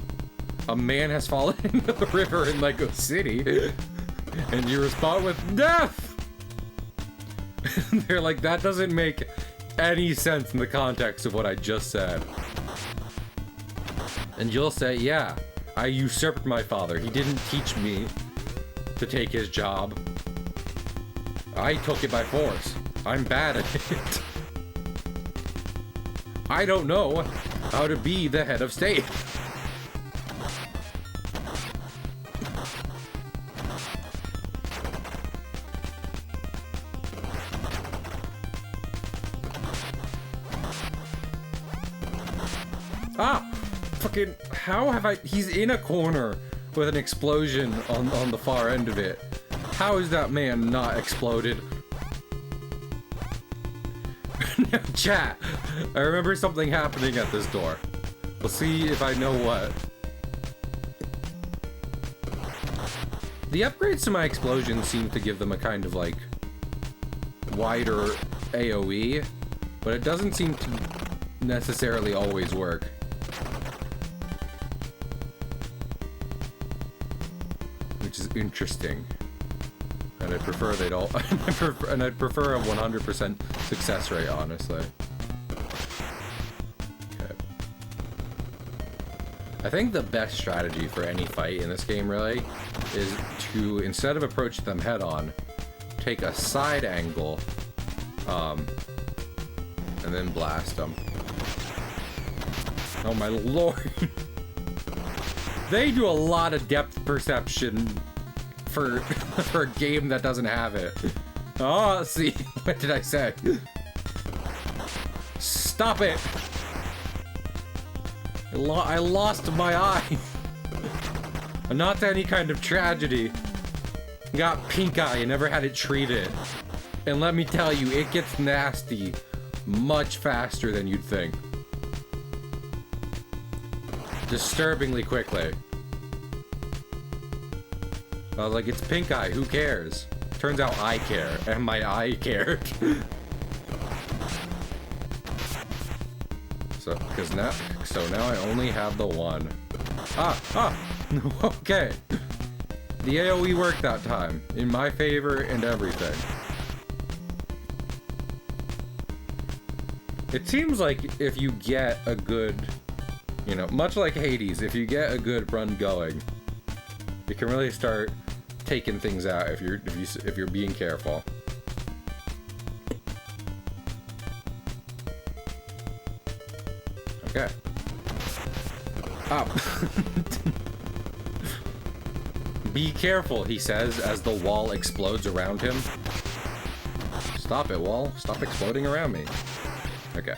a man has fallen into the river in Lego City," and you respond with death. They're like, that doesn't make any sense in the context of what I just said. And you'll say, yeah, I usurped my father. He didn't teach me to take his job. I took it by force. I'm bad at it. I don't know how to be the head of state. Ah! Fucking, how have I... He's in a corner with an explosion on the far end of it. How is that man not exploded? Chat, I remember something happening at this door. We'll see if I know what. The upgrades to my explosions seem to give them a kind of, like, wider AoE, but it doesn't seem to necessarily always work. Which is interesting. And I'd prefer they'd all... and I'd prefer a 100% success rate, honestly. Okay. I think the best strategy for any fight in this game, really, is to, instead of approach them head-on, take a side angle, and then blast them. Oh my lord! They do a lot of depth perception for a game that doesn't have it. Oh, see, what did I say? Stop it! I lost my eye. Not any kind of tragedy. Got pink eye and never had it treated. And let me tell you, it gets nasty much faster than you'd think. Disturbingly quickly. I was like, it's pink eye, who cares? Turns out I care, and my eye cared. So now I only have the one. Okay. The AoE worked that time, in my favor and everything. It seems like if you get a good, you know, much like Hades, if you get a good run going, you can really start taking things out if you're being careful. Okay. Up. Be careful, he says as the wall explodes around him. Stop it, wall. Stop exploding around me. Okay.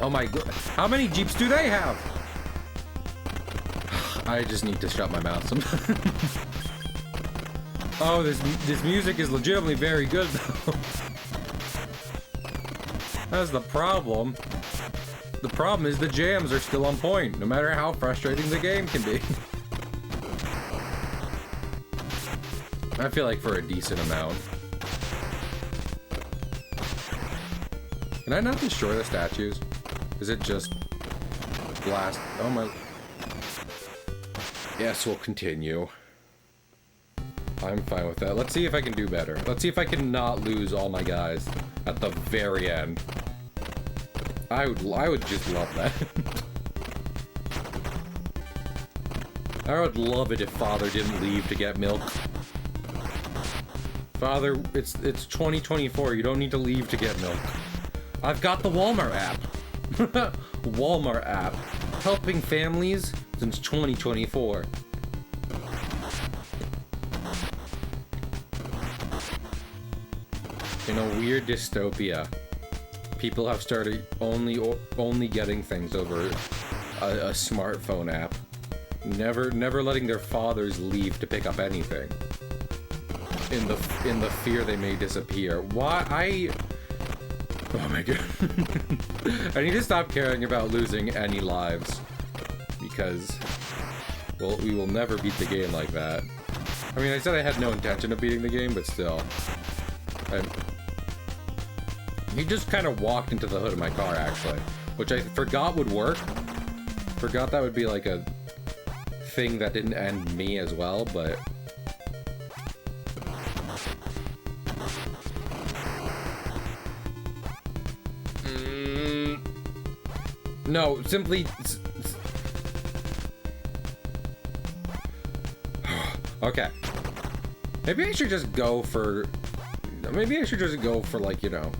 Oh my god. How many Jeeps do they have? I just need to shut my mouth sometimes. Oh, this music is legitimately very good though. That's the problem. The problem is the jams are still on point, no matter how frustrating the game can be. I feel like for a decent amount. Can I not destroy the statues? Is it just blast? Oh my... Yes, we'll continue. I'm fine with that. Let's see if I can do better. Let's see if I can not lose all my guys at the very end. I would just love that. I would love it if Father didn't leave to get milk. Father, it's 2024. You don't need to leave to get milk. I've got the Walmart app. Walmart app. Helping families since 2024. In a weird dystopia, people have started only getting things over a smartphone app. Never letting their fathers leave to pick up anything. In the fear they may disappear. Why oh my god. I need to stop caring about losing any lives. Because, well, we will never beat the game like that. I mean, I said I had no intention of beating the game, but still. He just kind of walked into the hood of my car, actually. Which I forgot would work. Forgot that would be like a thing that didn't end me as well, but... No, simply... Okay. Maybe I should just go for... Maybe I should just go for, like, you know...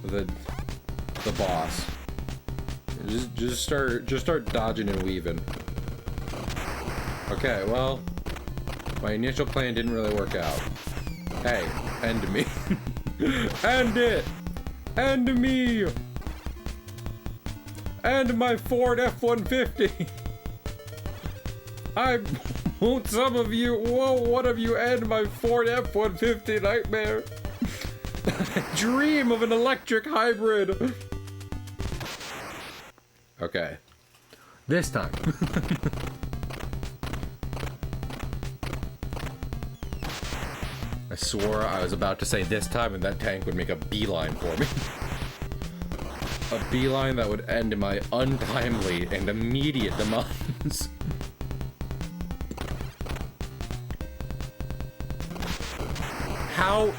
The boss. Just start dodging and weaving. Okay, well... My initial plan didn't really work out. Hey, end me. End it! End me! And my Ford F-150! I won't some of you, whoa, one of you end my Ford F-150 nightmare! Dream of an electric hybrid! Okay. This time. I swore I was about to say this time and that tank would make a beeline for me. A beeline that would end in my untimely and immediate demise. How?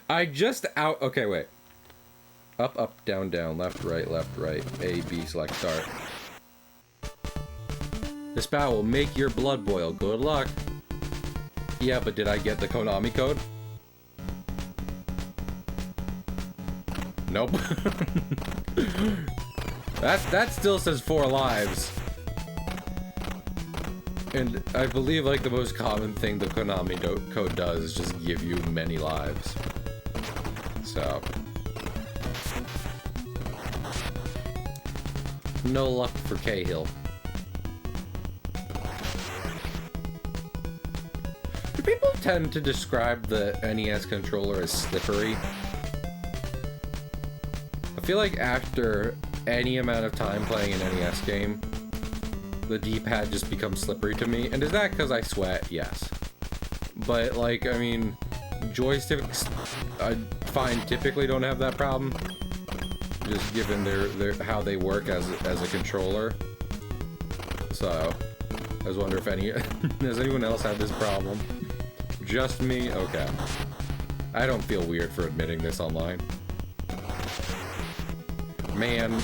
I just out. Okay, wait. Up, up, down, down, left, right, A, B, select, start. This battle will make your blood boil. Good luck. Yeah, but did I get the Konami code? Nope. That still says 4 lives. And I believe like the most common thing the Konami code does is just give you many lives. So no luck for Cahill. Do people tend to describe the NES controller as slippery? I feel like after any amount of time playing an NES game, the D-pad just becomes slippery to me. And is that because I sweat? Yes. But, like, I mean, joysticks, I find typically don't have that problem. Just given their how they work as a controller. So, I was wondering if does anyone else have this problem? Just me? Okay. I don't feel weird for admitting this online. Man,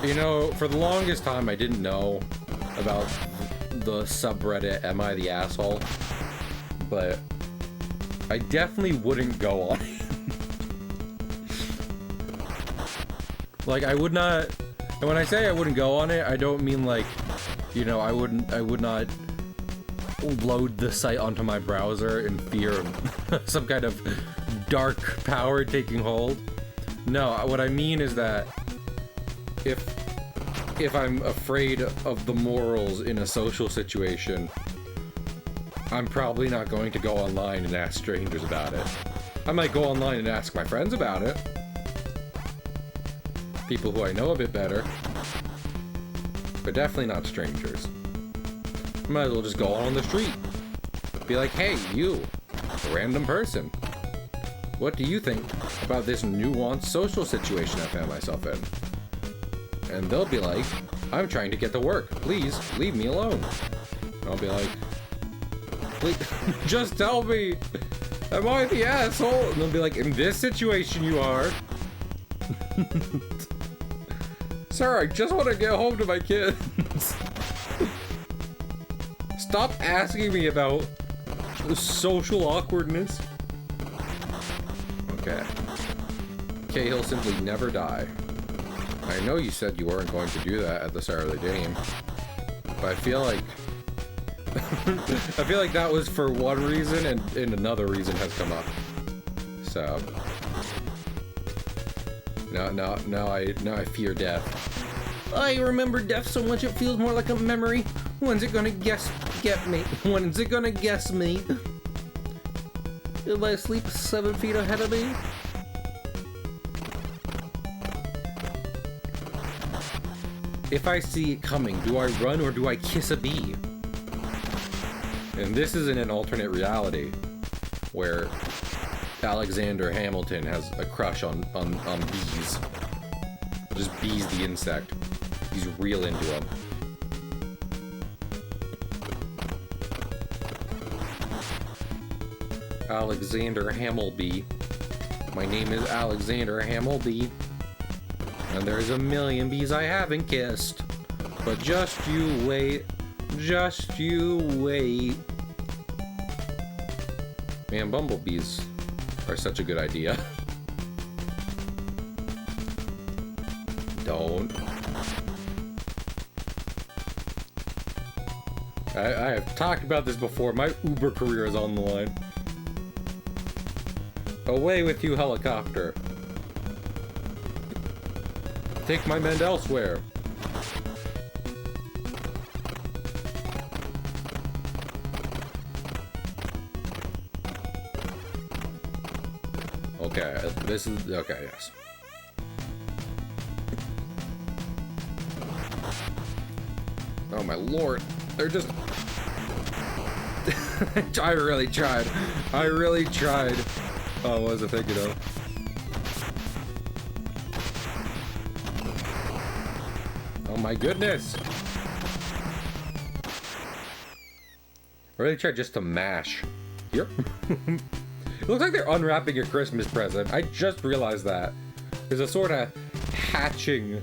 you know, for the longest time I didn't know about the subreddit Am I the Asshole? But I definitely wouldn't go on it. Like, I would not, and when I say I wouldn't go on it, I don't mean like, you know, I would not load the site onto my browser in fear of some kind of dark power taking hold. No, what I mean is that if I'm afraid of the morals in a social situation, I'm probably not going to go online and ask strangers about it. I might go online and ask my friends about it. People who I know a bit better. But definitely not strangers. Might as well just go on the street. Be like, hey, you, a random person. What do you think about this nuanced social situation I found myself in? And they'll be like, I'm trying to get to work. Please, leave me alone. And I'll be like, please, just tell me, am I the asshole? And they'll be like, in this situation you are. Sir, I just want to get home to my kids. Stop asking me about social awkwardness. Okay. Okay, he'll simply never die. I know you said you weren't going to do that at the start of the game, but I feel like I feel like that was for one reason, and another reason has come up. So now I fear death. I remember death so much it feels more like a memory. When's it gonna get me? When's it gonna guess me? Is my sleep 7 feet ahead of me? If I see it coming, do I run or do I kiss a bee? And this is in an alternate reality where Alexander Hamilton has a crush on bees. Just bees the insect. He's real into them. Alexander Hamilby. My name is Alexander Hamilby. And there's a million bees I haven't kissed. But just you wait. Just you wait. Man, bumblebees are such a good idea. Don't. I have talked about this before. My Uber career is on the line. Away with you, helicopter. Take my men elsewhere. Okay, this is... Okay, yes. Oh my lord. They're just... I really tried. I really tried. Oh, what was I thinking of? Oh my goodness. I really tried just to mash. Here. It looks like they're unwrapping a Christmas present. I just realized that. There's a sort of hatching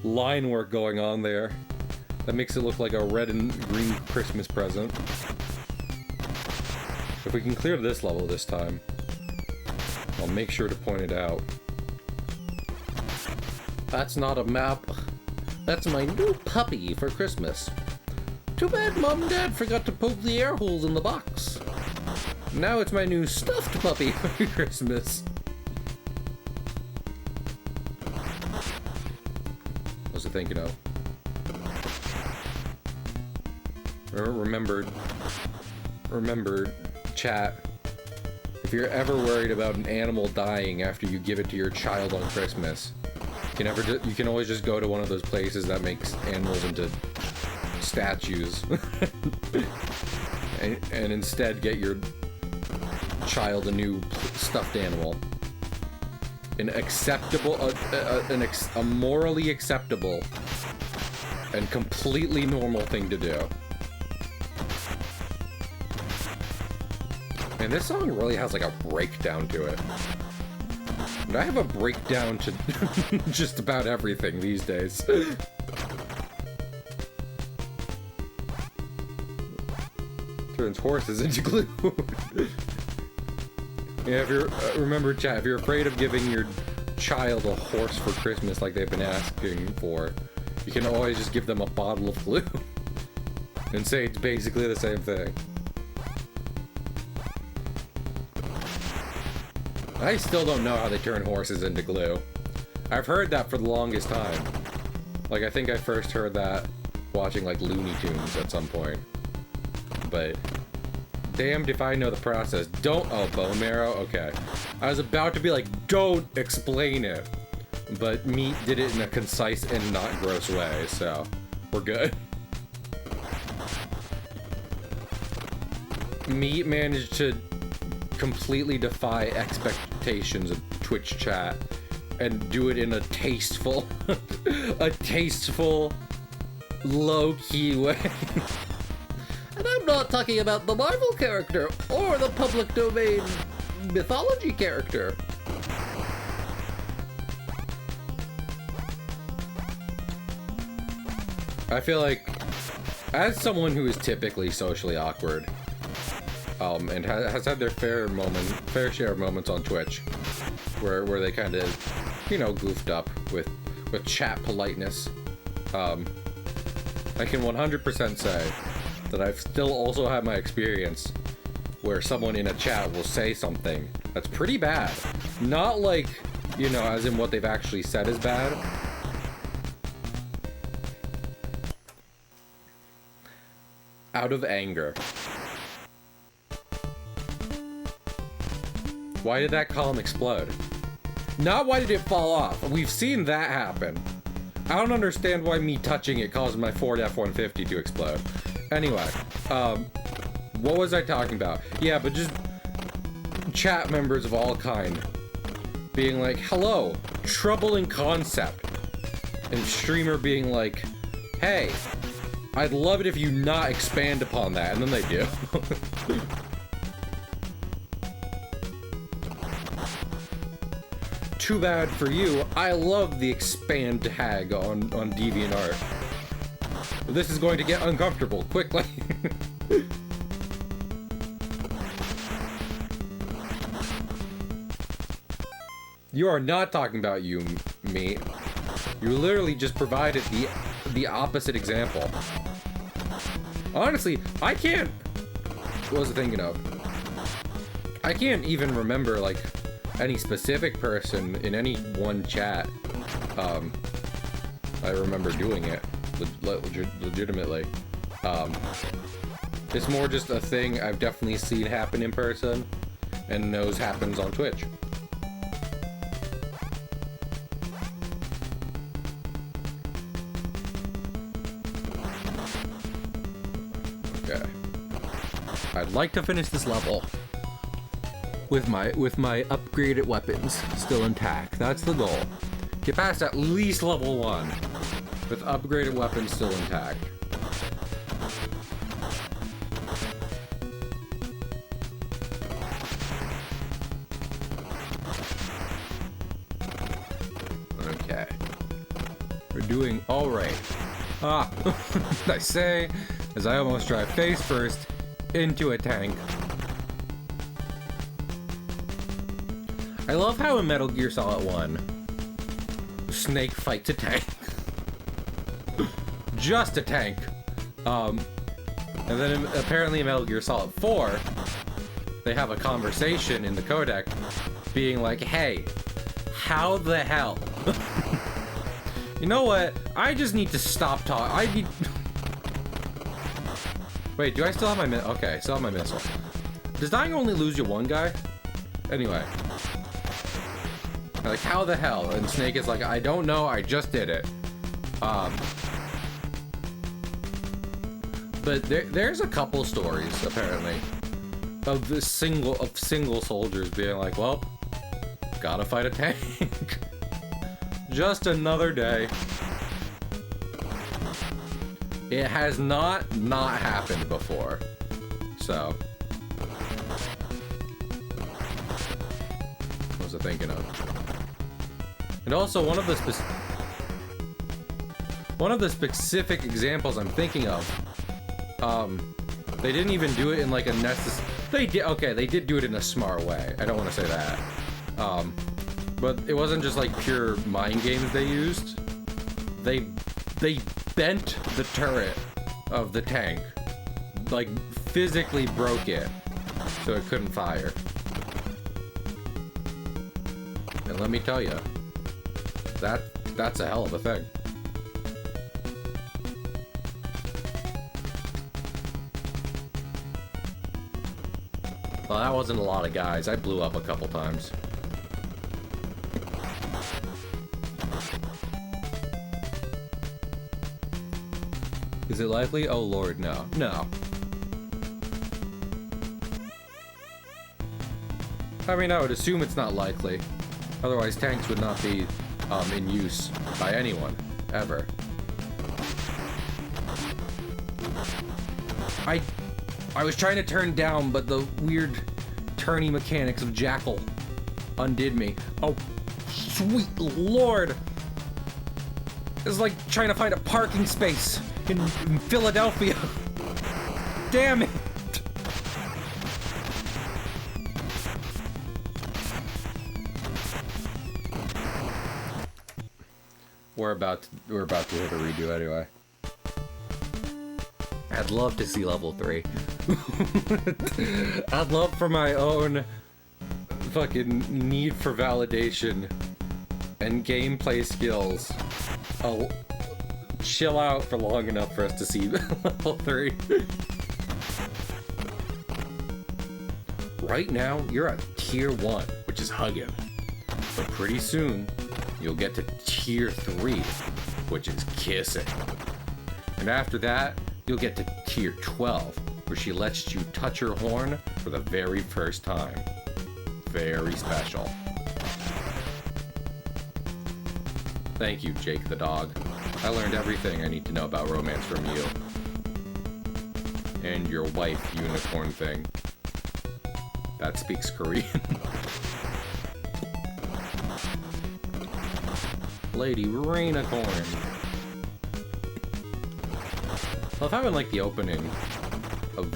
line work going on there that makes it look like a red and green Christmas present. If we can clear this level this time, I'll make sure to point it out. That's not a map. That's my new puppy for Christmas. Too bad Mom and Dad forgot to poke the air holes in the box. Now it's my new stuffed puppy for Christmas. What was I thinking of? Remember, chat. If you're ever worried about an animal dying after you give it to your child on Christmas, you can always just go to one of those places that makes animals into statues, and instead get your child a new stuffed animal. An acceptable, a morally acceptable and completely normal thing to do. And this song really has like a breakdown to it. And I have a breakdown to just about everything these days. Turns horses into glue. Yeah, if you're remember, chat, if you're afraid of giving your child a horse for Christmas like they've been asking for, you can always just give them a bottle of glue and say it's basically the same thing. I still don't know how they turn horses into glue. I've heard that for the longest time. Like, I think I first heard that watching, like, Looney Tunes at some point. But damned if I know the process. Oh, bone marrow? Okay. I was about to be like, don't explain it. But Meat did it in a concise and not gross way, so we're good. Meat managed to completely defy expectations of Twitch chat and do it in a tasteful, low-key way. And I'm not talking about the Marvel character or the public domain mythology character. I feel like, as someone who is typically socially awkward, and has had their fair share of moments on Twitch, where they kind of, you know, goofed up with chat politeness, I can 100% say that I've still also had my experience where someone in a chat will say something that's pretty bad. Not like, you know, as in what they've actually said is bad. Out of anger. Why did that column explode? Not why did it fall off. We've seen that happen. I don't understand why me touching it caused my Ford F-150 to explode. Anyway, what was I talking about? Yeah, but just chat members of all kind being like, hello, troubling concept. And streamer being like, hey, I'd love it if you not expand upon that. And then they do. Too bad for you. I love the expand tag on DeviantArt. This is going to get uncomfortable quickly. You are not talking about you, me. You literally just provided the opposite example. Honestly, I can't. What was I thinking of? I can't even remember like any specific person in any one chat. I remember doing it legitimately. It's more just a thing I've definitely seen happen in person and knows happens on Twitch. Okay. I'd like to finish this level with my upgraded weapons still intact. That's the goal. Get past at least level 1 with upgraded weapons still intact. Okay. We're doing all right. Ah, I say, as I almost drive face first into a tank. I love how in Metal Gear Solid 1, Snake fights a tank. Just a tank. And then apparently in Metal Gear Solid 4, they have a conversation in the codec being like, hey, how the hell? You know what? I just need to stop talking. Wait, do I still have my missile? Okay, I still have my missile. Does dying only lose you one guy? Anyway. Like, how the hell? And Snake is like, I don't know, I just did it. But there's a couple stories, apparently, of single soldiers being like, well, gotta fight a tank. Just another day. It has not happened before. So. What was I thinking of? And also, one of the specific examples I'm thinking of, they didn't even do it in like a they did do it in a smart way. I don't want to say that. But it wasn't just like pure mind games they used. They bent the turret of the tank, like physically broke it so it couldn't fire. And let me tell you, that's a hell of a thing. Well, that wasn't a lot of guys. I blew up a couple times. Is it likely? Oh lord, no. No. I mean, I would assume it's not likely. Otherwise, tanks would not be in use by anyone, ever. I was trying to turn down, but the weird turning mechanics of Jackal undid me. Oh, sweet lord! It's like trying to find a parking space in Philadelphia. Damn it. We're about to hit a redo anyway. I'd love to see level 3. I'd love for my own fucking need for validation and gameplay skills. I'll chill out for long enough for us to see level 3. Right now, you're at tier 1, which is hugging. But pretty soon, you'll get to tier 3, which is kissing. And after that, you'll get to tier 12, where she lets you touch her horn for the very first time. Very special. Thank you, Jake the dog. I learned everything I need to know about romance from you. And your wife unicorn thing. That speaks Korean. Lady Rainicorn. I love having like the opening of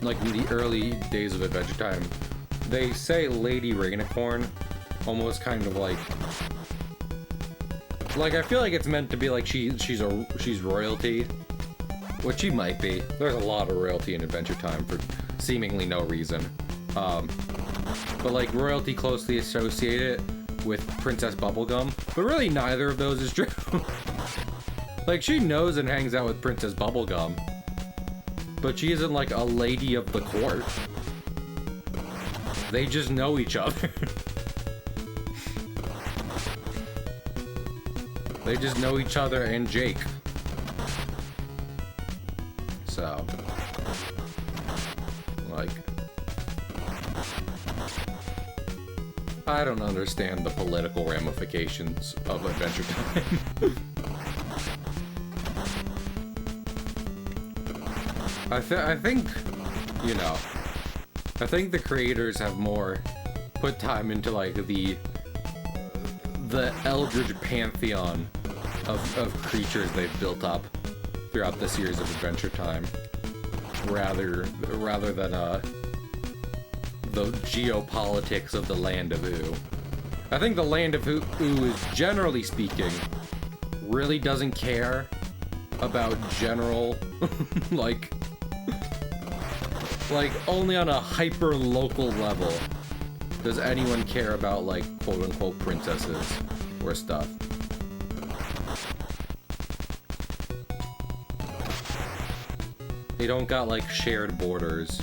like in the early days of Adventure Time. They say Lady Rainicorn almost kind of like I feel like it's meant to be like she's royalty, which she might be. There's a lot of royalty in Adventure Time for seemingly no reason. But like royalty closely associated with Princess Bubblegum, but really neither of those is true. Like, she knows and hangs out with Princess Bubblegum, but she isn't like a lady of the court. They just know each other. They just know each other and Jake. So, like, I don't understand the political ramifications of Adventure Time. I think, you know, I think the creators have more put time into like the eldritch pantheon of creatures they've built up throughout the series of Adventure Time, rather than the geopolitics of the land of Oo. I think the land of Oo is, generally speaking, really doesn't care about general like only on a hyper local level does anyone care about like quote unquote princesses or stuff. They don't got like shared borders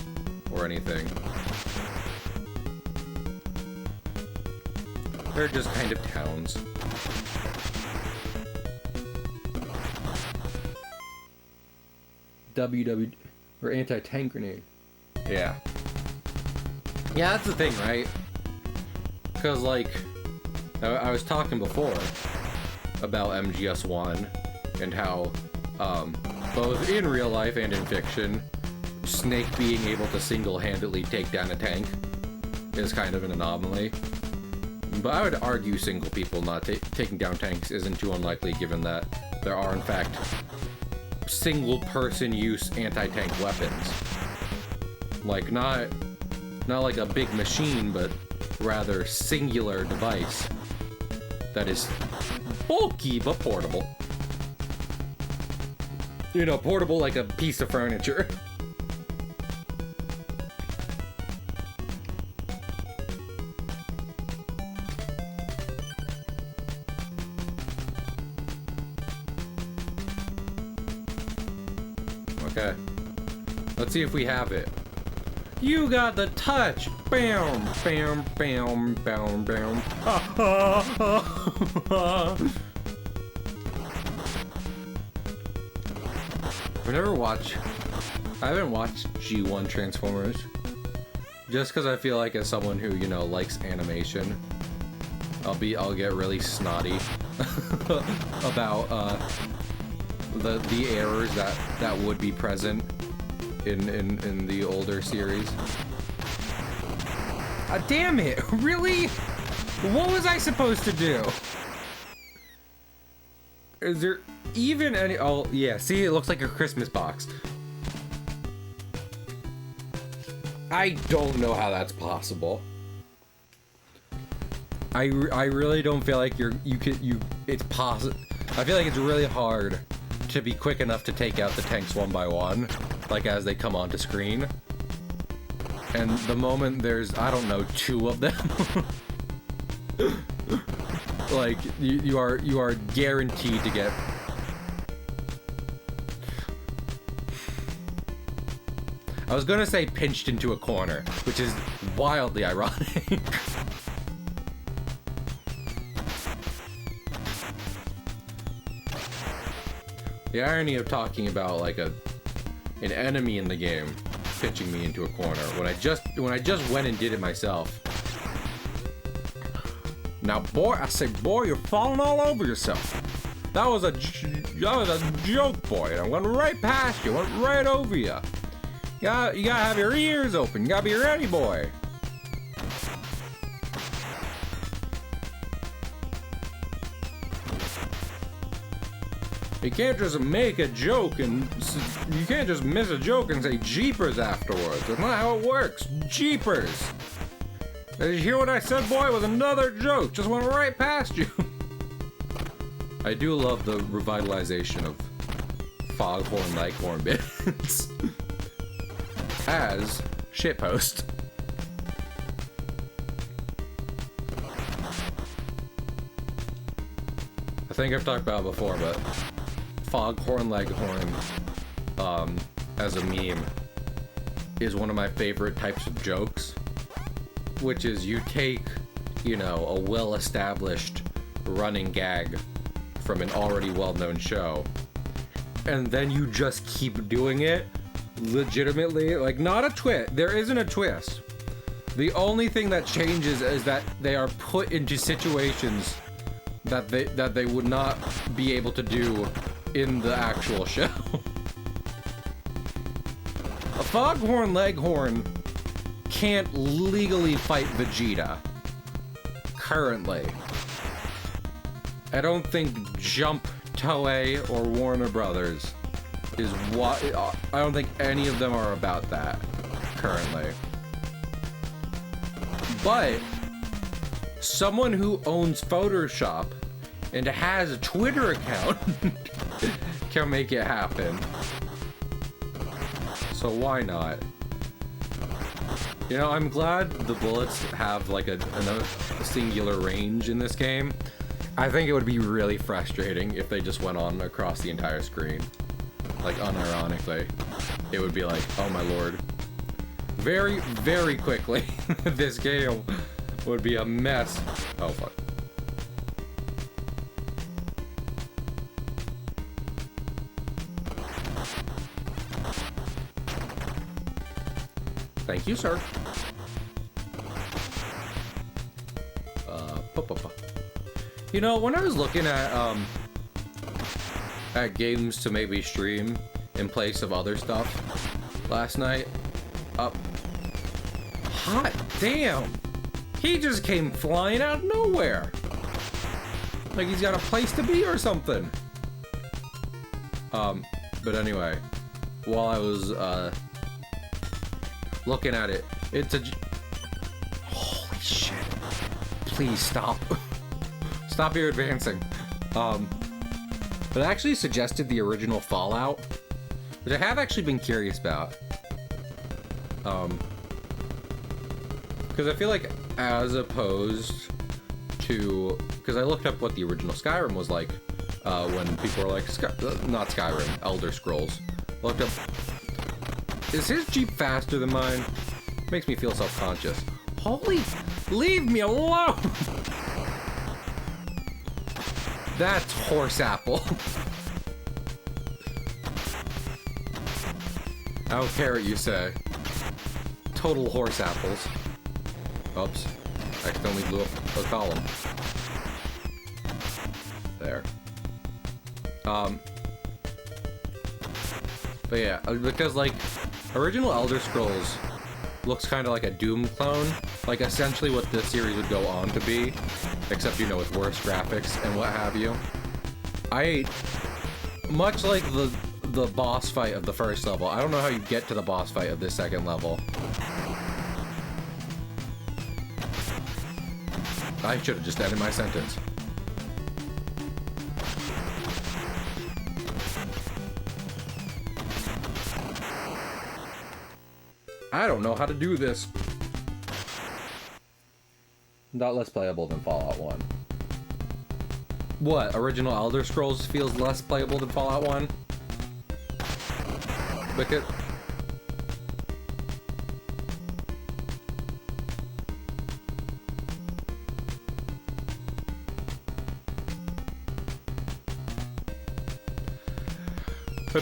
or anything. They're just kind of towns. WW or anti-tank grenade. Yeah. Yeah, that's the thing, right? Because, like, I was talking before about MGS1 and how, both in real life and in fiction, Snake being able to single-handedly take down a tank is kind of an anomaly. But I would argue single people not taking down tanks isn't too unlikely, given that there are, in fact, single-person use anti-tank weapons. Like, not like a big machine, but rather singular device that is bulky but portable. You know, portable like a piece of furniture. Okay. Let's see if we have it. You got the touch! Bam! Bam! Bam! Bam! Bam! I haven't watched G1 Transformers. Just because I feel like as someone who, you know, likes animation, I'll get really snotty about the errors that would be present in the older series. Damn it! Really? What was I supposed to do? Is there even any... Oh, yeah, see, it looks like a Christmas box. I don't know how that's possible. I really don't feel like it's possible. I feel like it's really hard to be quick enough to take out the tanks one by one, like as they come onto screen. And the moment there's, I don't know, 2 of them, like you are guaranteed to get. I was gonna say pinched into a corner, which is wildly ironic. The irony of talking about like an enemy in the game pitching me into a corner when I just went and did it myself. Now, boy, I say, boy, you're falling all over yourself. That was a joke, boy. I went right past you, went right over you. You gotta have your ears open. You gotta be ready, boy. You can't just make a joke and you can't just miss a joke and say jeepers afterwards. That's not how it works. Jeepers. Did you hear what I said, boy? It was another joke. Just went right past you. I do love the revitalization of Foghorn Leghorn bits as shitpost. I think I've talked about it before, but Foghorn Leghorn, as a meme, is one of my favorite types of jokes, which is you take, you know, a well-established running gag from an already well-known show, and then you just keep doing it legitimately, like, not a twist. There isn't a twist. The only thing that changes is that they are put into situations that they would not be able to do in the actual show. A Foghorn Leghorn can't legally fight Vegeta currently. I don't think Jump, Toei, or Warner Brothers is what. I don't think any of them are about that currently. But someone who owns Photoshop and has a Twitter account can make it happen. So why not? You know, I'm glad the bullets have like a singular range in this game. I think it would be really frustrating if they just went on across the entire screen. Like, unironically. It would be like, oh my lord. Very, very quickly, this game would be a mess. Oh, fuck. Thank you, sir. You know, when I was looking at games to maybe stream in place of other stuff last night, hot damn! He just came flying out of nowhere. Like he's got a place to be or something. But anyway, while I was looking at it, it's a... Holy shit. Please stop. Stop your advancing. But it actually suggested the original Fallout, which I have actually been curious about. Because I feel like as opposed to... Because I looked up what the original Skyrim was like when people were like, not Skyrim, Elder Scrolls. I looked up... Is his Jeep faster than mine? Makes me feel self-conscious. Holy... Leave me alone! That's horse apple. I don't care what you say. Total horse apples. Oops. I accidentally blew up a column. There. But yeah, because like, original Elder Scrolls looks kind of like a Doom clone. Like essentially what this series would go on to be. Except, you know, with worse graphics and what have you. much like the boss fight of the first level, I don't know how you get to the boss fight of this second level. I should have just ended my sentence. I don't know how to do this. Not less playable than Fallout 1. What? Original Elder Scrolls feels less playable than Fallout 1? Because...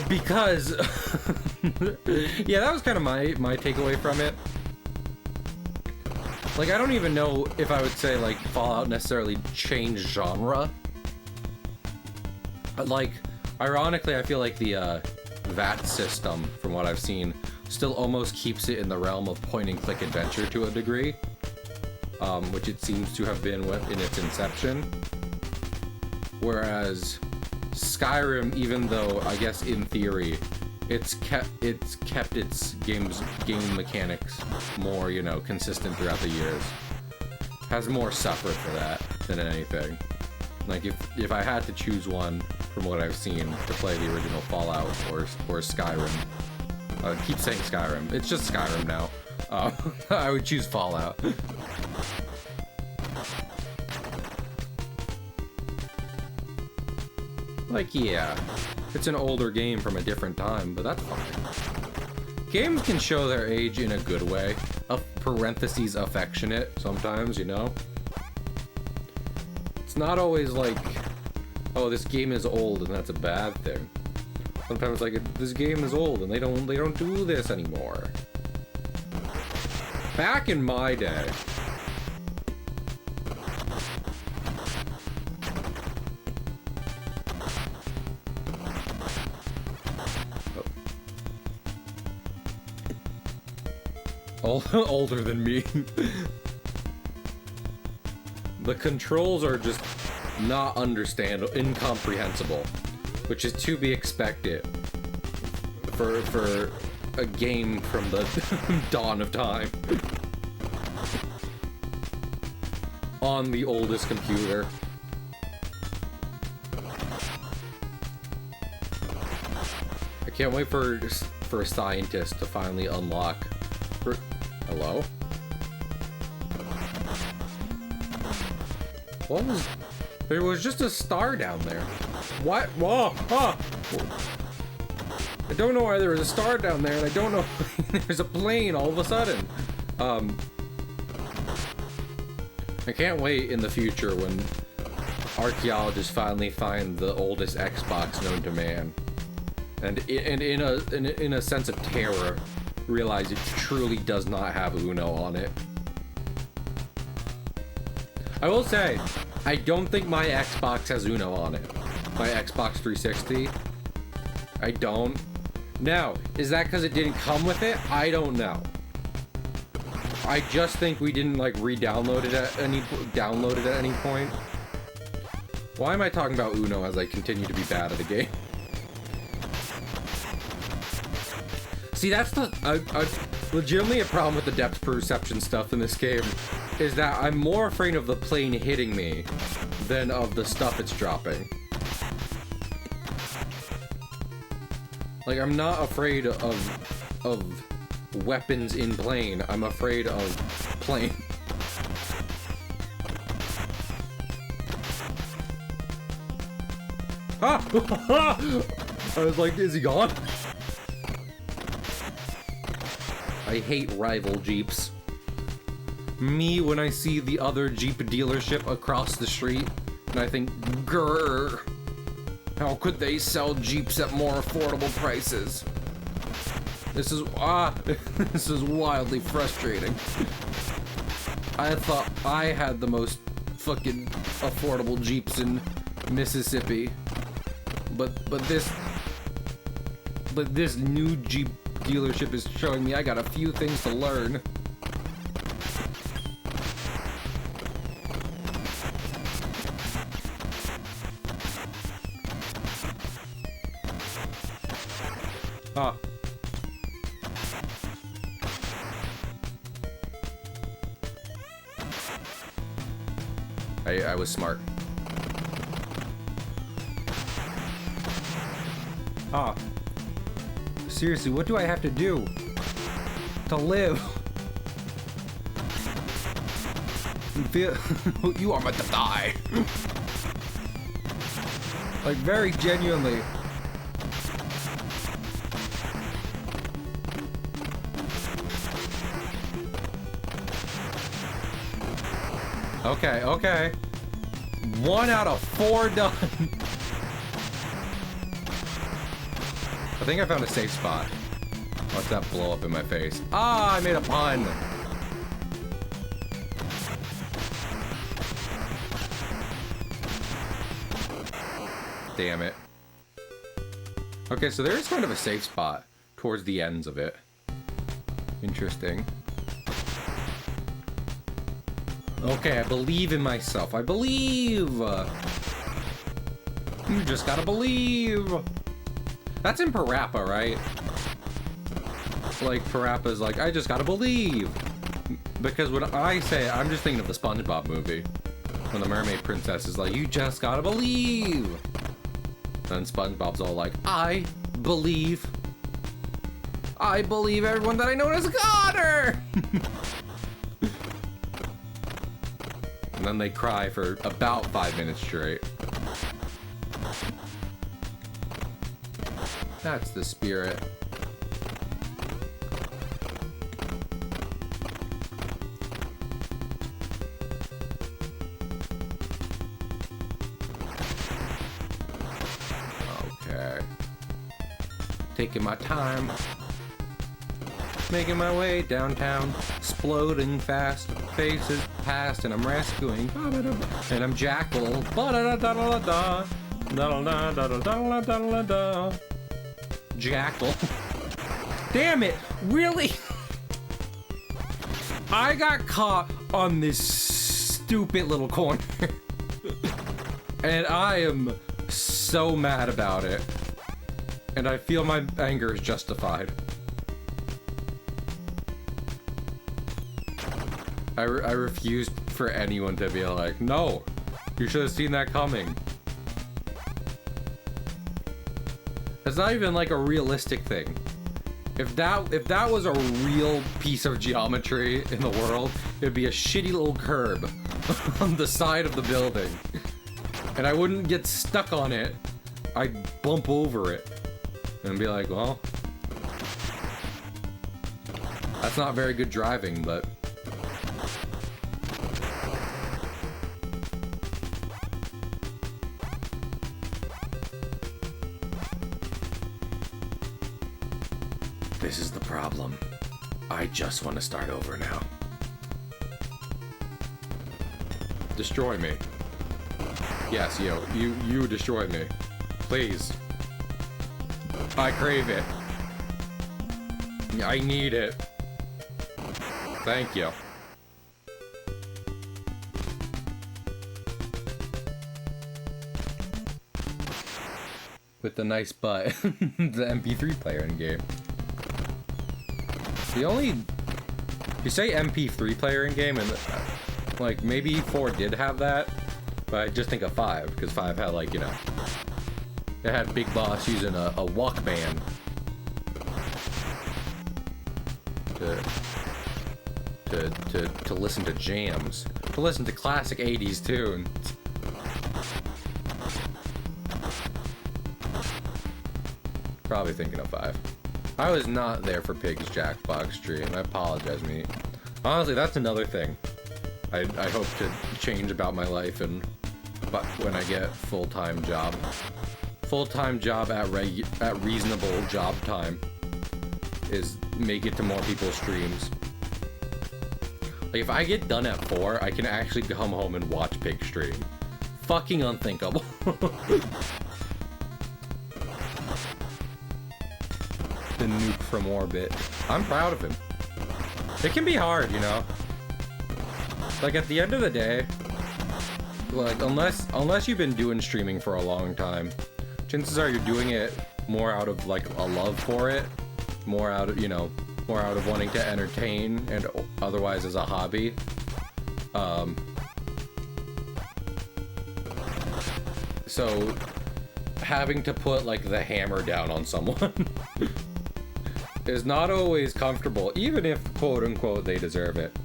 Because... yeah, that was kind of my takeaway from it. Like, I don't even know if I would say, like, Fallout necessarily changed genre. But, like, ironically, I feel like the VAT system, from what I've seen, still almost keeps it in the realm of point-and-click adventure to a degree. Which it seems to have been in its inception. Whereas Skyrim, even though, I guess, in theory, it's kept its game mechanics more, you know, consistent throughout the years. Has more suffered for that than anything. Like, if I had to choose one from what I've seen to play the original Fallout or Skyrim, I keep saying Skyrim. It's just Skyrim now. I would choose Fallout. Like, yeah, it's an older game from a different time, but that's fine. Games can show their age in a good way. Parentheses affectionate, sometimes, you know? It's not always like, oh, this game is old and that's a bad thing. Sometimes, like, this game is old and they don't do this anymore. Back in my day, older than me. The controls are just not understandable, incomprehensible, which is to be expected for a game from the dawn of time on the oldest computer. I can't wait for a scientist to finally unlock. Hello? What was... There was just a star down there. What? Whoa! Oh! I don't know why there was a star down there, and I don't know why there's a plane all of a sudden. I can't wait in the future when archaeologists finally find the oldest Xbox known to man. And in a sense of terror, realize it truly does not have Uno on it. I will say, I don't think my Xbox has Uno on it. My Xbox 360. I don't. Now, is that because it didn't come with it? I don't know. I just think we didn't like re-download it at any point. Why am I talking about Uno as I continue to be bad at the game? See, that's the legitimately a problem with the depth perception stuff in this game, is that I'm more afraid of the plane hitting me than of the stuff it's dropping. Like, I'm not afraid of weapons in plane. I'm afraid of plane. Ah! I was like, is he gone? I hate rival Jeeps. Me, when I see the other Jeep dealership across the street, and I think, grrr, how could they sell Jeeps at more affordable prices? This is, this is wildly frustrating. I thought I had the most fucking affordable Jeeps in Mississippi, but this new Jeep dealership is showing me I got a few things to learn. Ah. I was smart. Ah. Seriously, what do I have to do to live? You are meant to die. Like, very genuinely. Okay, okay. 1 out of 4 done. I think I found a safe spot. Watch that blow up in my face. Ah, I made a pun. Damn it. Okay, so there is kind of a safe spot towards the ends of it. Interesting. Okay, I believe in myself. I believe! You just gotta believe! That's in Parappa, right? Like, Parappa's like, I just gotta believe! Because when I say it, I'm just thinking of the SpongeBob movie. When the mermaid princess is like, you just gotta believe! And SpongeBob's all like, I believe everyone that I know has got her! And then they cry for about 5 minutes straight. That's the spirit. Okay. Taking my time. Making my way downtown. Exploding fast. Faces past and I'm rescuing. And I'm Jackal. Jackal. Damn it! Really? I got caught on this stupid little corner. And I am so mad about it. And I feel my anger is justified. I refuse for anyone to be like, no, you should have seen that coming. It's not even like a realistic thing. If that was a real piece of geometry in the world, it'd be a shitty little curb on the side of the building. And I wouldn't get stuck on it. I'd bump over it and be like, well, that's not very good driving, but this is the problem. I just want to start over now. Destroy me. Yes, you destroy me. Please. I crave it. I need it. Thank you. With the nice butt. The MP3 player in game. The only... You say MP3 player in game, and like maybe 4 did have that, but I just think of 5, because 5 had like, you know, it had Big Boss using a Walkman to listen to jams, to listen to classic 80s tunes. Probably thinking of 5. I was not there for Pig's Jackbox stream. I apologize, mate. Honestly, that's another thing I hope to change about my life, and but when I get full-time job at reasonable job time, is make it to more people's streams. Like if I get done at 4, I can actually come home and watch Pig stream. Fucking unthinkable. The nuke from orbit. I'm proud of him. It can be hard, you know? Like at the end of the day, like unless you've been doing streaming for a long time, chances are you're doing it more out of like a love for it, more out of, you know, more out of wanting to entertain and otherwise as a hobby. So having to put like the hammer down on someone is not always comfortable, even if quote unquote they deserve it.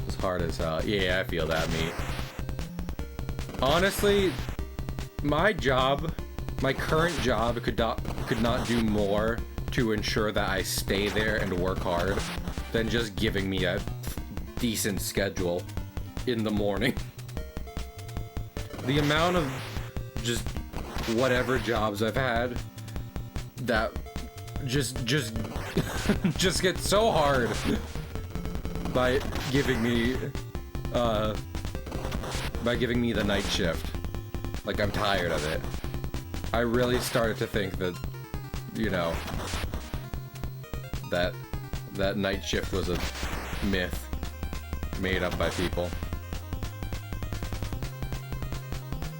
It's hard as hell. Yeah, I feel that, me. Honestly, my current job could not do more to ensure that I stay there and work hard than just giving me a decent schedule in the morning. The amount of just whatever jobs I've had that just just get so hard by giving me the night shift. Like, I'm tired of it. I really started to think that, you know, that night shift was a myth made up by people.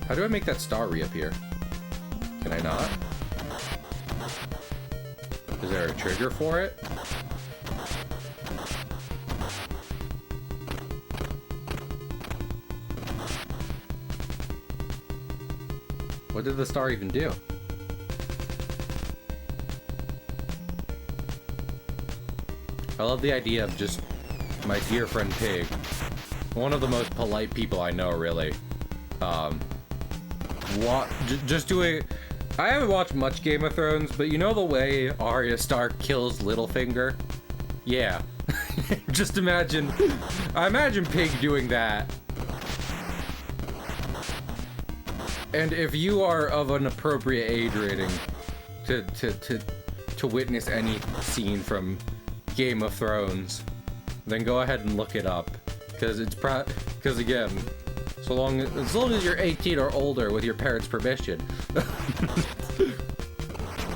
How do I make that star reappear? Can I not? Is there a trigger for it? What did the star even do? I love the idea of just my dear friend Pig, one of the most polite people I know, really. Just doing. I haven't watched much Game of Thrones, but you know the way Arya Stark kills Littlefinger? Yeah. Just imagine. I imagine Pig doing that. And if you are of an appropriate age rating to witness any scene from Game of Thrones, then go ahead and look it up, because because again, as long as you're 18 or older with your parents' permission,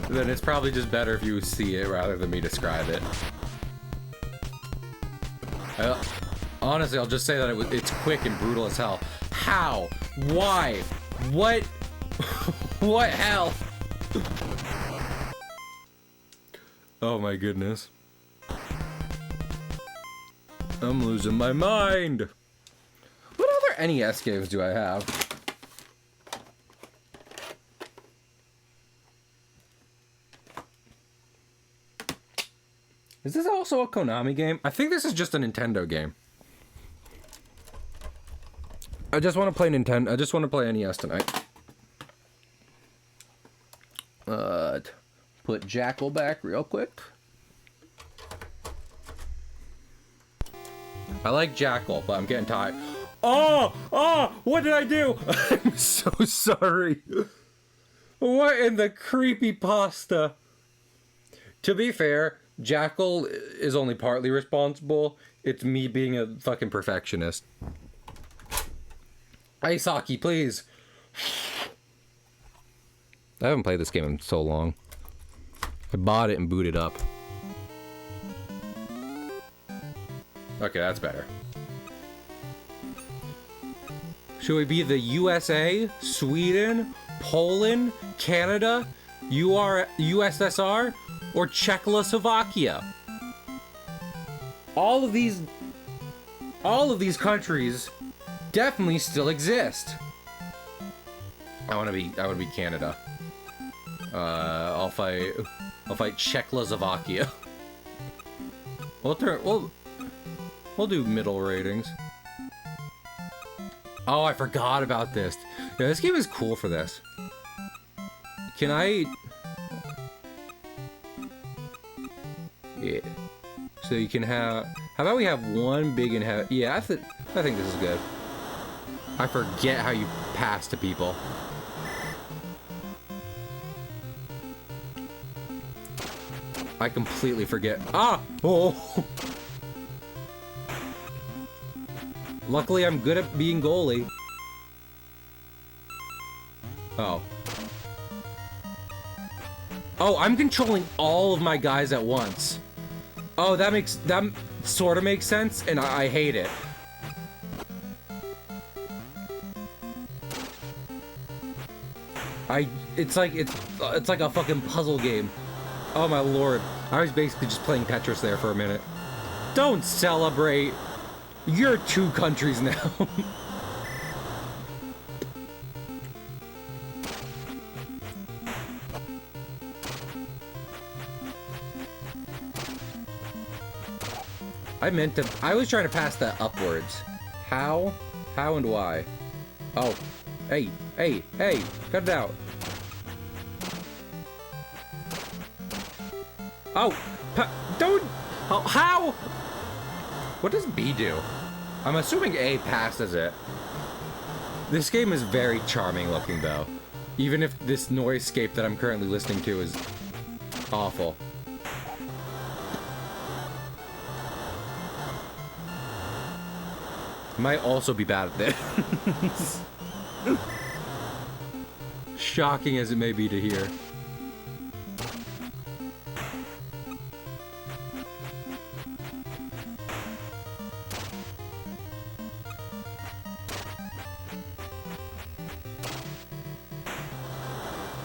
then it's probably just better if you see it rather than me describe it. Honestly, I'll just say that it's quick and brutal as hell. How? Why? What? What hell? Oh my goodness. I'm losing my mind. What other NES games do I have? Is this also a Konami game? I think this is just a Nintendo game. I just want to play Nintendo. I just want to play NES tonight. Put Jackal back real quick. I like Jackal, but I'm getting tired. Oh, what did I do? I'm so sorry. What in the creepy pasta? To be fair, Jackal is only partly responsible. It's me being a fucking perfectionist. Ice hockey, please. I haven't played this game in so long. I bought it and booted up. Okay, that's better. Should we be the USA, Sweden, Poland, Canada, USSR, or Czechoslovakia? All of these countries definitely still exist. I want to be Canada. I'll fight Czechoslovakia. We'll do middle ratings. Oh, I forgot about this. Yeah, this game is cool for this. Can I? Yeah. So you can have. How about we have one big and have? Yeah, I think this is good. I forget how you pass to people. I completely forget. Ah! Oh! Luckily, I'm good at being goalie. Oh. Oh, I'm controlling all of my guys at once. Oh, that sort of makes sense, and I hate it. It's like a fucking puzzle game. Oh my lord. I was basically just playing Tetris there for a minute. Don't celebrate. You're two countries now. I was trying to pass that upwards. How? How and why? Oh. Hey, hey, hey, cut it out. Oh, don't, oh, how? What does B do? I'm assuming A passes it. This game is very charming looking though. Even if this noisescape that I'm currently listening to is awful. Might also be bad at this. Shocking as it may be to hear.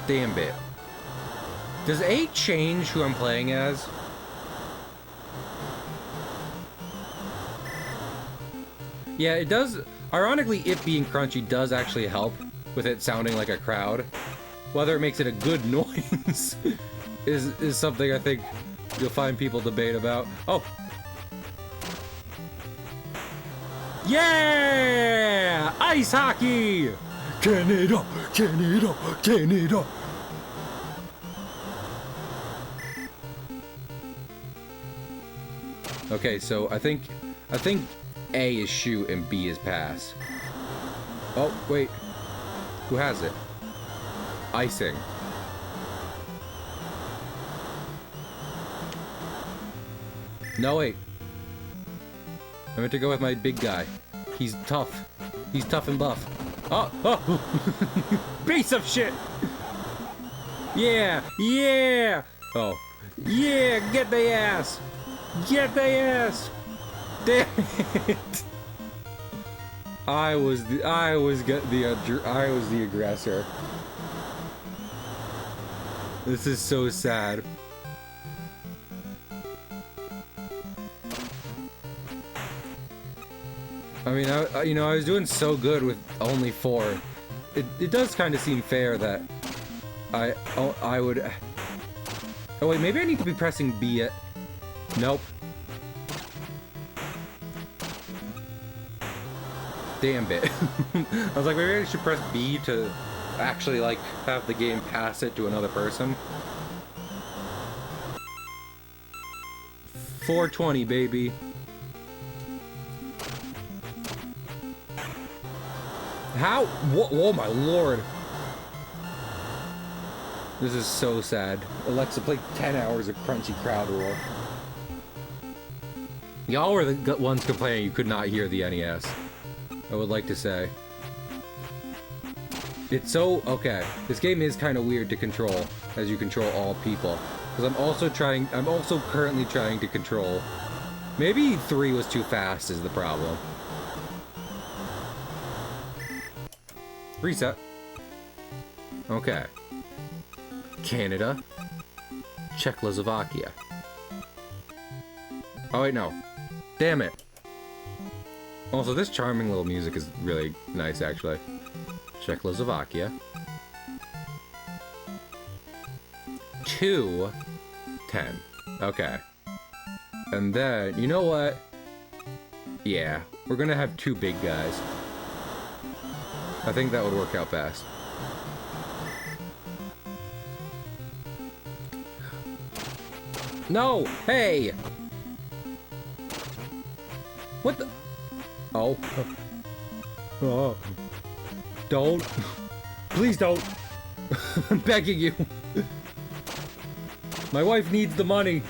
Damn bit. Does A change who I'm playing as? Yeah, it does. Ironically, it being crunchy does actually help with it sounding like a crowd. Whether it makes it a good noise is something I think you'll find people debate about. Oh. Yeah! Ice hockey! Canada! Canada! Canada! Okay, so I think A is shoot and B is pass. Oh, wait. Who has it? Icing. No, wait. I meant to go with my big guy. He's tough. He's tough and buff. Oh, oh! Piece of shit! Yeah! Yeah! Oh. Yeah! Get the ass! Get the ass! Damn it! I was the aggressor. This is so sad. I mean, I was doing so good with only 4. It does kind of seem fair that I would. Oh wait, maybe I need to be pressing B at. Nope. Damn bit. I was like, maybe I should press B to actually like have the game pass it to another person. 420, baby. How? What? Oh my lord. This is so sad. Alexa played 10 hours of crunchy crowd roar. Y'all were the ones complaining you could not hear the NES. I would like to say. It's so... Okay. This game is kind of weird to control, as you control all people. Because I'm also currently trying to control... Maybe 3 was too fast is the problem. Reset. Okay. Canada. Czechoslovakia. Oh wait, no. Damn it. Also, this charming little music is really nice, actually. Czechoslovakia. 2, 10. Okay. And then, you know what? Yeah, we're gonna have 2 big guys. I think that would work out best. No! Hey! What the? Oh. Oh. Don't. Please don't. I'm begging you. My wife needs the money.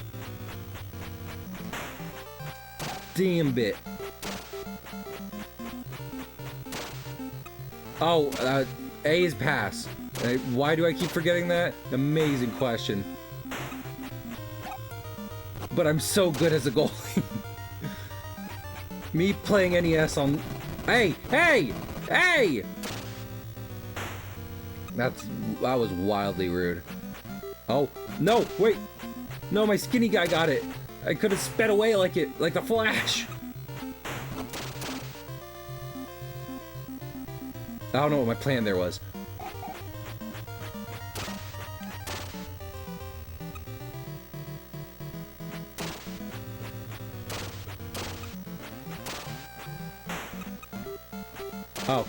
Damn bit. Oh, A is pass. Why do I keep forgetting that? Amazing question. But I'm so good as a goalie. Me playing NES on... Hey! Hey! Hey! That was wildly rude. Oh, no, wait. No, my skinny guy got it. I could have sped away like the Flash. I don't know what my plan there was. Oh.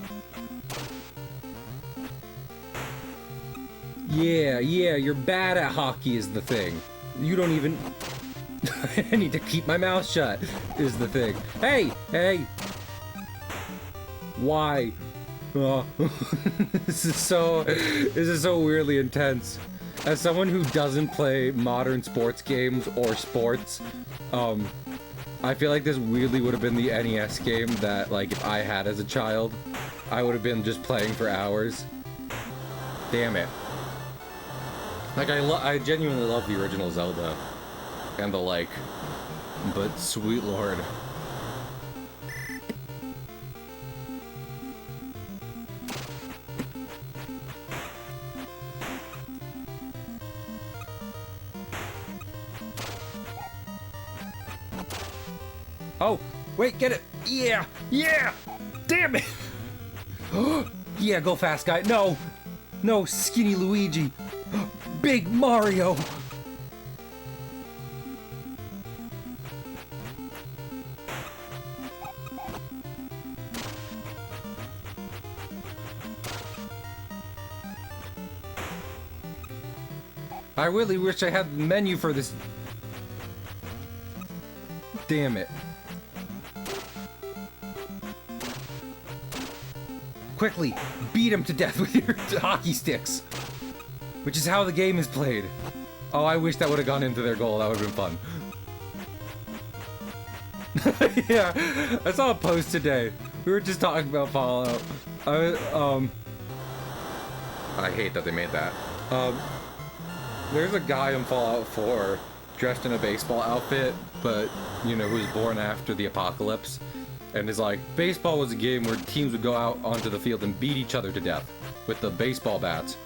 Yeah, you're bad at hockey is the thing. You don't even... I need to keep my mouth shut is the thing. Hey! Why? Oh. This is so weirdly intense. As someone who doesn't play modern sports games or sports, I feel like this weirdly would have been the NES game that, like, if I had as a child, I would have been just playing for hours. Damn it. Like, I genuinely love the original Zelda and the like, but sweet lord. Oh, wait, get it. Yeah. Damn it. Yeah, go fast, guy. No, skinny Luigi. Big Mario. I really wish I had the menu for this. Damn it. Quickly, beat him to death with your hockey sticks. Which is how the game is played. Oh, I wish that would have gone into their goal. That would have been fun. Yeah, I saw a post today. We were just talking about Fallout. I hate that they made that. There's a guy in Fallout 4 dressed in a baseball outfit, but, you know, who was born after the apocalypse. And is like, baseball was a game where teams would go out onto the field and beat each other to death with the baseball bats.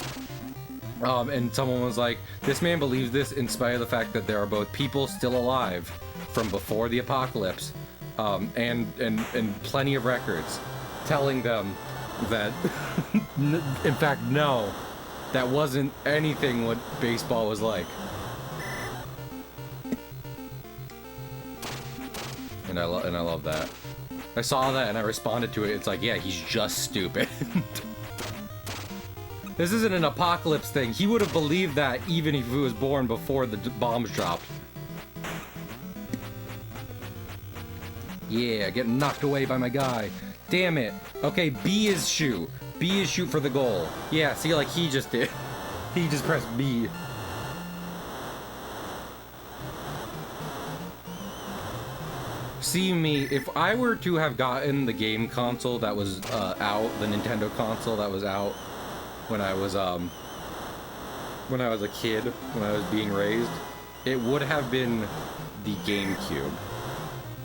And someone was like, this man believes this in spite of the fact that there are both people still alive from before the apocalypse, and plenty of records telling them that, in fact, no, that wasn't anything what baseball was like. And I love that. I saw that and I responded to it. It's like, yeah, he's just stupid. This isn't an apocalypse thing. He would have believed that even if he was born before the bombs dropped. Yeah, getting knocked away by my guy. Damn it. Okay, B is shoot. B is shoot for the goal. Yeah, see, like he just did. He just pressed B. See me, if I were to have gotten the game console that was out, the Nintendo console that was out when I was a kid, when I was being raised, it would have been the GameCube.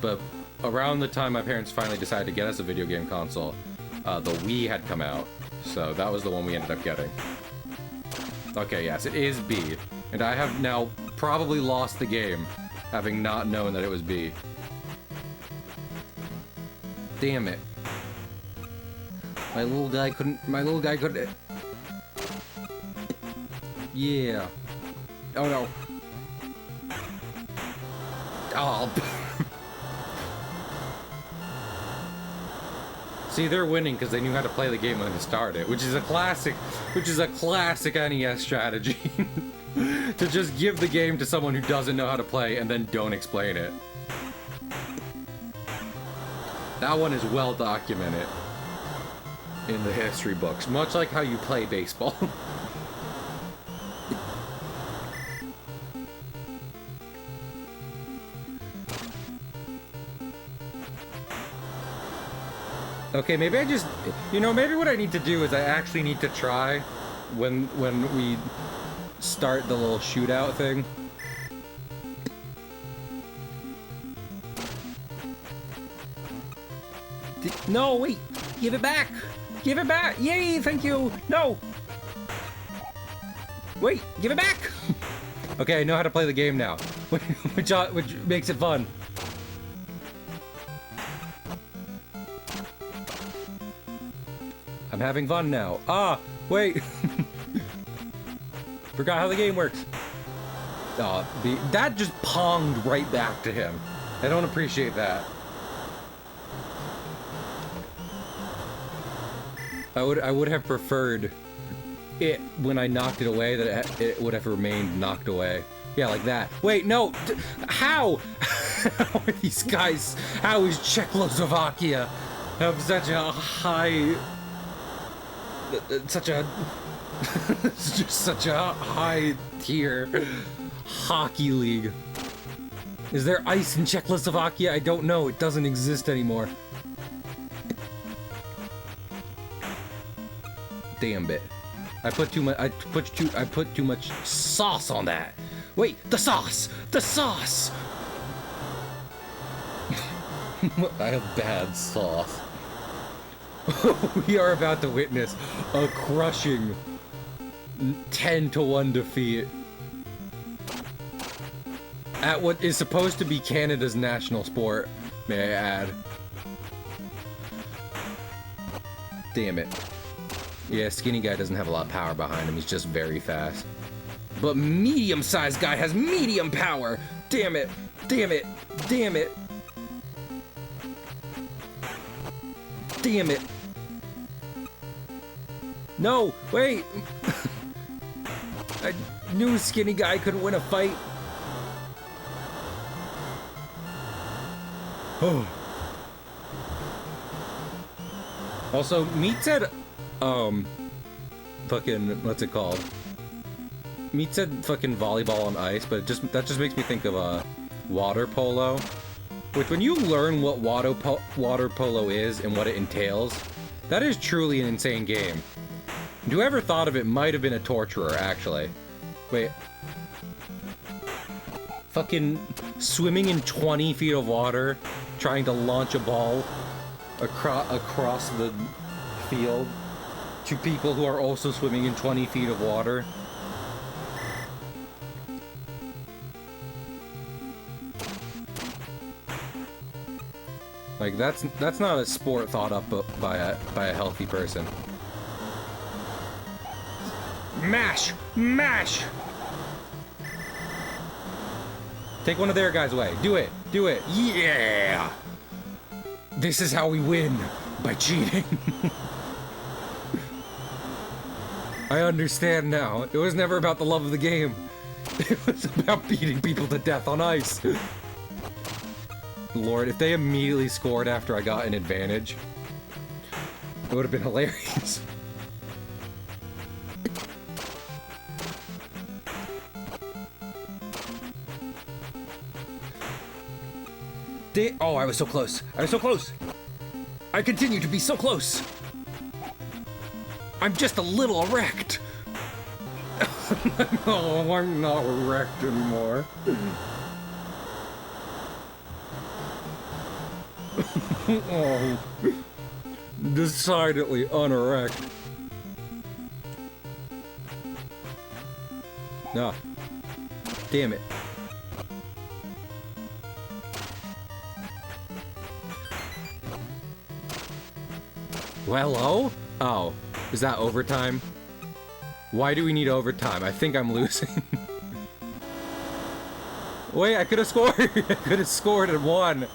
But around the time my parents finally decided to get us a video game console, the Wii had come out, so that was the one we ended up getting. Okay, yes, it is B, and I have now probably lost the game, having not known that it was B. Damn it. My little guy couldn't... Yeah. Oh no. Oh. See, they're winning because they knew how to play the game when they started, which is a classic NES strategy. To just give the game to someone who doesn't know how to play and then don't explain it. That one is well documented in the history books, much like how you play baseball. Okay, maybe I just, maybe what I need to do is I actually need to try when we start the little shootout thing. No, wait! Give it back! Give it back! Yay, thank you! No! Wait, give it back! Okay, I know how to play the game now, which makes it fun. I'm having fun now. Ah, wait. Forgot how the game works. That just ponged right back to him. I don't appreciate that. I would have preferred it when I knocked it away that it would have remained knocked away. Yeah, like that. Wait, no. How? How are these guys? How is Czechoslovakia have such a high? Such a just such a high tier hockey league. Is there ice in Czechoslovakia? I don't know. It doesn't exist anymore. Damn it. I put too much. I put too much sauce on that. Wait, the sauce. The sauce. I have bad sauce. We are about to witness a crushing 10-1 defeat at what is supposed to be Canada's national sport, may I add. Damn it. Yeah, skinny guy doesn't have a lot of power behind him, he's just very fast. But medium-sized guy has medium power! Damn it! Damn it! Damn it! Damn it! No! Wait! I knew skinny guy couldn't win a fight. Oh. Also, Meat said, fucking, what's it called? Meat said fucking volleyball on ice, but that just makes me think of, water polo. Which, when you learn what water polo is and what it entails, that is truly an insane game. And whoever thought of it might have been a torturer, actually. Wait. Fucking swimming in 20 feet of water, trying to launch a ball across the field to people who are also swimming in 20 feet of water. Like, that's not a sport thought up by a healthy person. Mash! Mash! Take one of their guys away. Do it! Do it! Yeah! This is how we win. By cheating. I understand now. It was never about the love of the game. It was about beating people to death on ice. Lord, if they immediately scored after I got an advantage, it would have been hilarious. Oh, I was so close. I was so close. I continue to be so close. I'm just a little erect. No, I'm not erect anymore. Oh, decidedly unerect. No. Damn it. Hello? Oh, is that overtime? Why do we need overtime? I think I'm losing. Wait, I could have scored. I could have scored and won.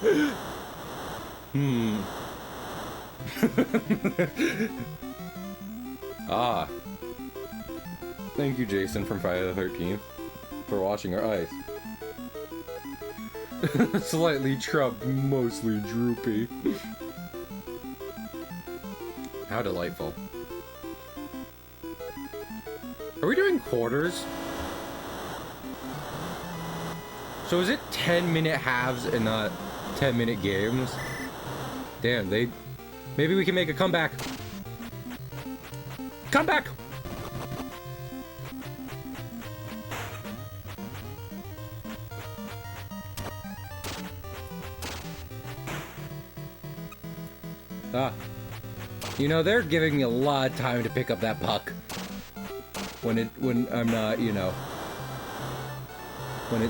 Ah. Thank you, Jason from Friday the 13th, for watching our ice. Slightly trumped, mostly droopy. How delightful. Are we doing quarters? So is it 10-minute halves and not 10-minute games? Damn, maybe we can make a comeback. Comeback! Ah. You know, they're giving me a lot of time to pick up that puck. when I'm not, you know,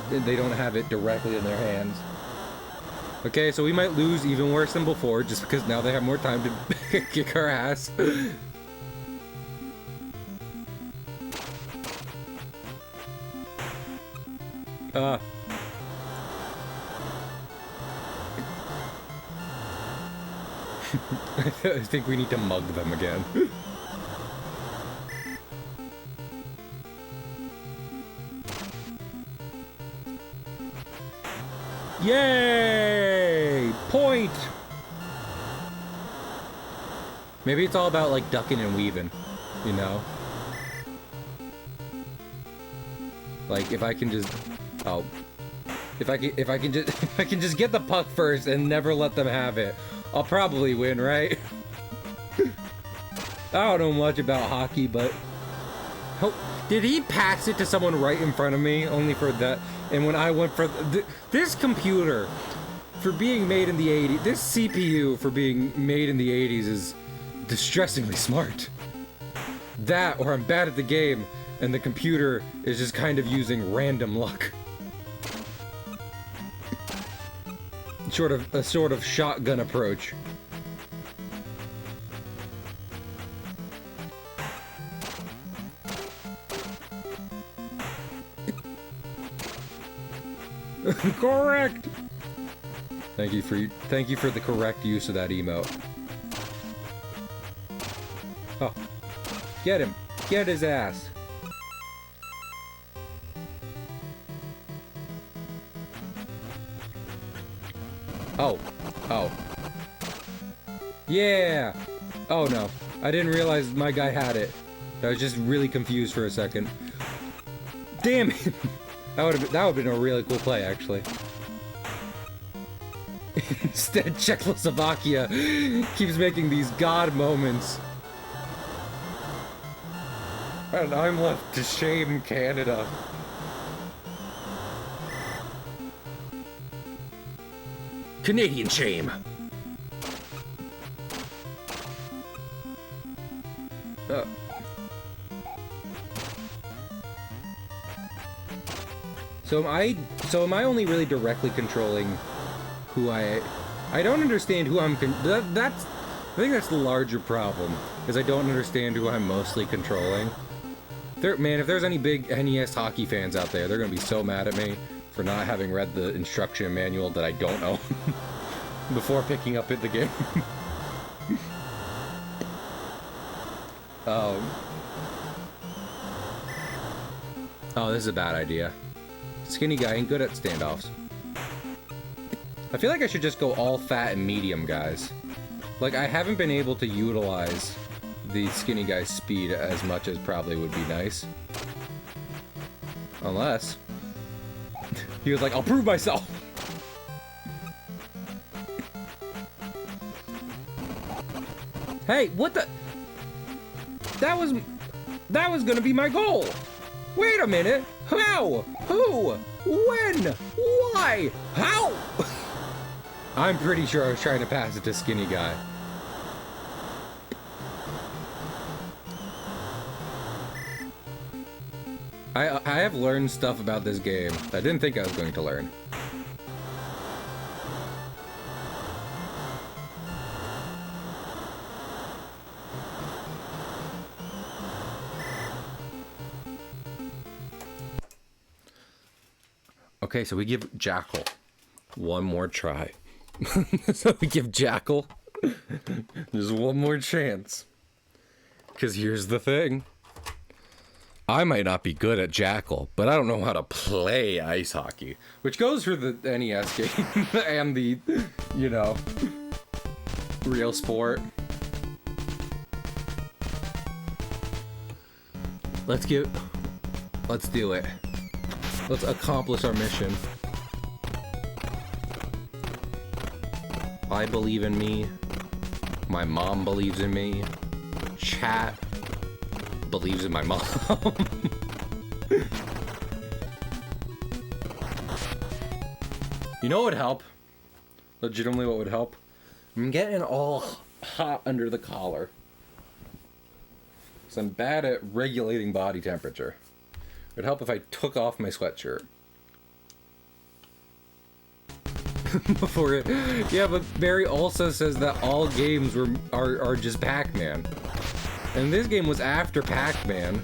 they don't have it directly in their hands. Okay, so we might lose even worse than before, just because now they have more time to kick our ass. I think we need to mug them again. Yay! Point! Maybe it's all about, like, ducking and weaving, you know? Like, if I can just... Oh. If I can just get the puck first and never let them have it, I'll probably win, right? I don't know much about hockey, but... Oh, did he pass it to someone right in front of me? Only for that... And when I went for... This computer, for being made in the 80s... This CPU, for being made in the 80s, is distressingly smart. That, or I'm bad at the game, and the computer is just kind of using random luck. A sort of shotgun approach. Correct. Thank you for the correct use of that emote. Oh, get him! Get his ass! Oh, oh, yeah! Oh no, I didn't realize my guy had it. I was just really confused for a second. Damn it! That would have been a really cool play, actually. Instead, Czechoslovakia keeps making these god moments. And I'm left to shame Canada. Canadian shame. So am I only really directly controlling who I don't understand who I'm I think that's the larger problem, is I don't understand who I'm mostly controlling. Man, if there's any big NES hockey fans out there, they're gonna be so mad at me for not having read the instruction manual that I don't know before picking up the game. Oh, this is a bad idea. Skinny guy ain't good at standoffs. I feel like I should just go all fat and medium guys. Like, I haven't been able to utilize the skinny guy's speed as much as probably would be nice. Unless... he was like, I'll prove myself! Hey, what the... That was gonna be my goal! Wait a minute! How? Who? When? Why? How? I'm pretty sure I was trying to pass it to Skinny Guy. I have learned stuff about this game I didn't think I was going to learn. Okay, so we give Jackal one more try. So we give Jackal just one more chance. Because here's the thing. I might not be good at Jackal, but I don't know how to play ice hockey. Which goes for the NES game and the, you know, real sport. Let's do it. Let's accomplish our mission. I believe in me. My mom believes in me. Chat believes in my mom. You know what would help? Legitimately, what would help? I'm getting all hot under the collar. Because I'm bad at regulating body temperature. It would help if I took off my sweatshirt. Before it... Yeah, but Barry also says that all games are just Pac-Man. And this game was after Pac-Man.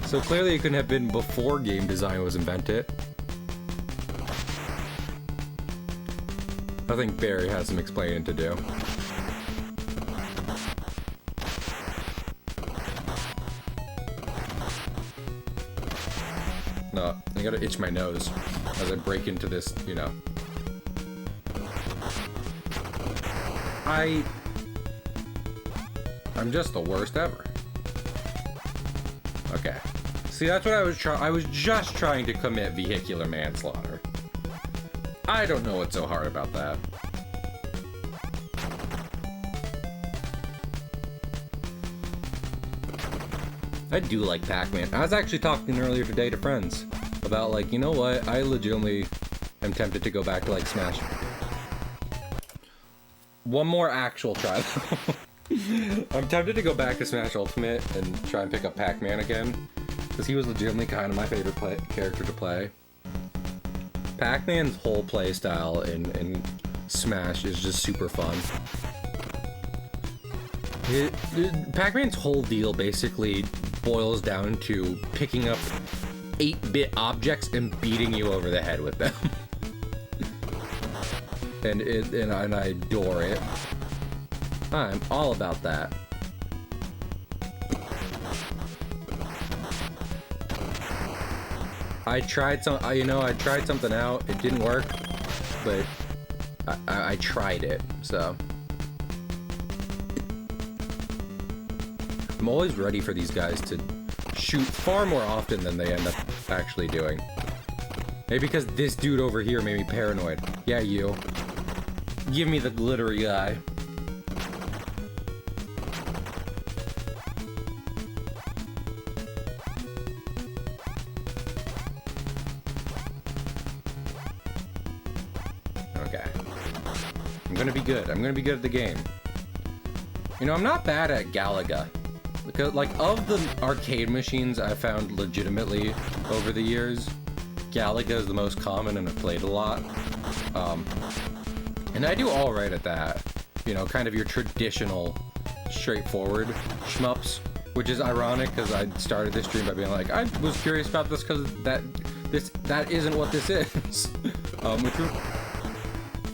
So clearly it couldn't have been before game design was invented. I think Barry has some explaining to do. No, I gotta itch my nose as I break into this, you know. I'm just the worst ever. Okay. See, that's what I was trying. I was just trying to commit vehicular manslaughter. I don't know what's so hard about that. I do like Pac-Man. I was actually talking earlier today to friends about, like, you know what? I legitimately am tempted to go back to, like, Smash. One more actual try. I'm tempted to go back to Smash Ultimate and try and pick up Pac-Man again, because he was legitimately kind of my favorite character to play. Pac-Man's whole playstyle in Smash is just super fun. Pac-Man's whole deal basically boils down to picking up 8-bit objects and beating you over the head with them. and I adore it. I'm all about that. I tried something out. It didn't work, but I tried it. So I'm always ready for these guys to shoot far more often than they end up actually doing. Maybe because this dude over here made me paranoid. Yeah, you. Give me the glittery eye. Okay. I'm gonna be good. I'm gonna be good at the game. You know, I'm not bad at Galaga. Because, like, of the arcade machines I found legitimately over the years, Galaga is the most common and I've played a lot. And I do alright at that. You know, kind of your traditional, straightforward shmups. Which is ironic, because I started this stream by being like, I was curious about this because that isn't what this is.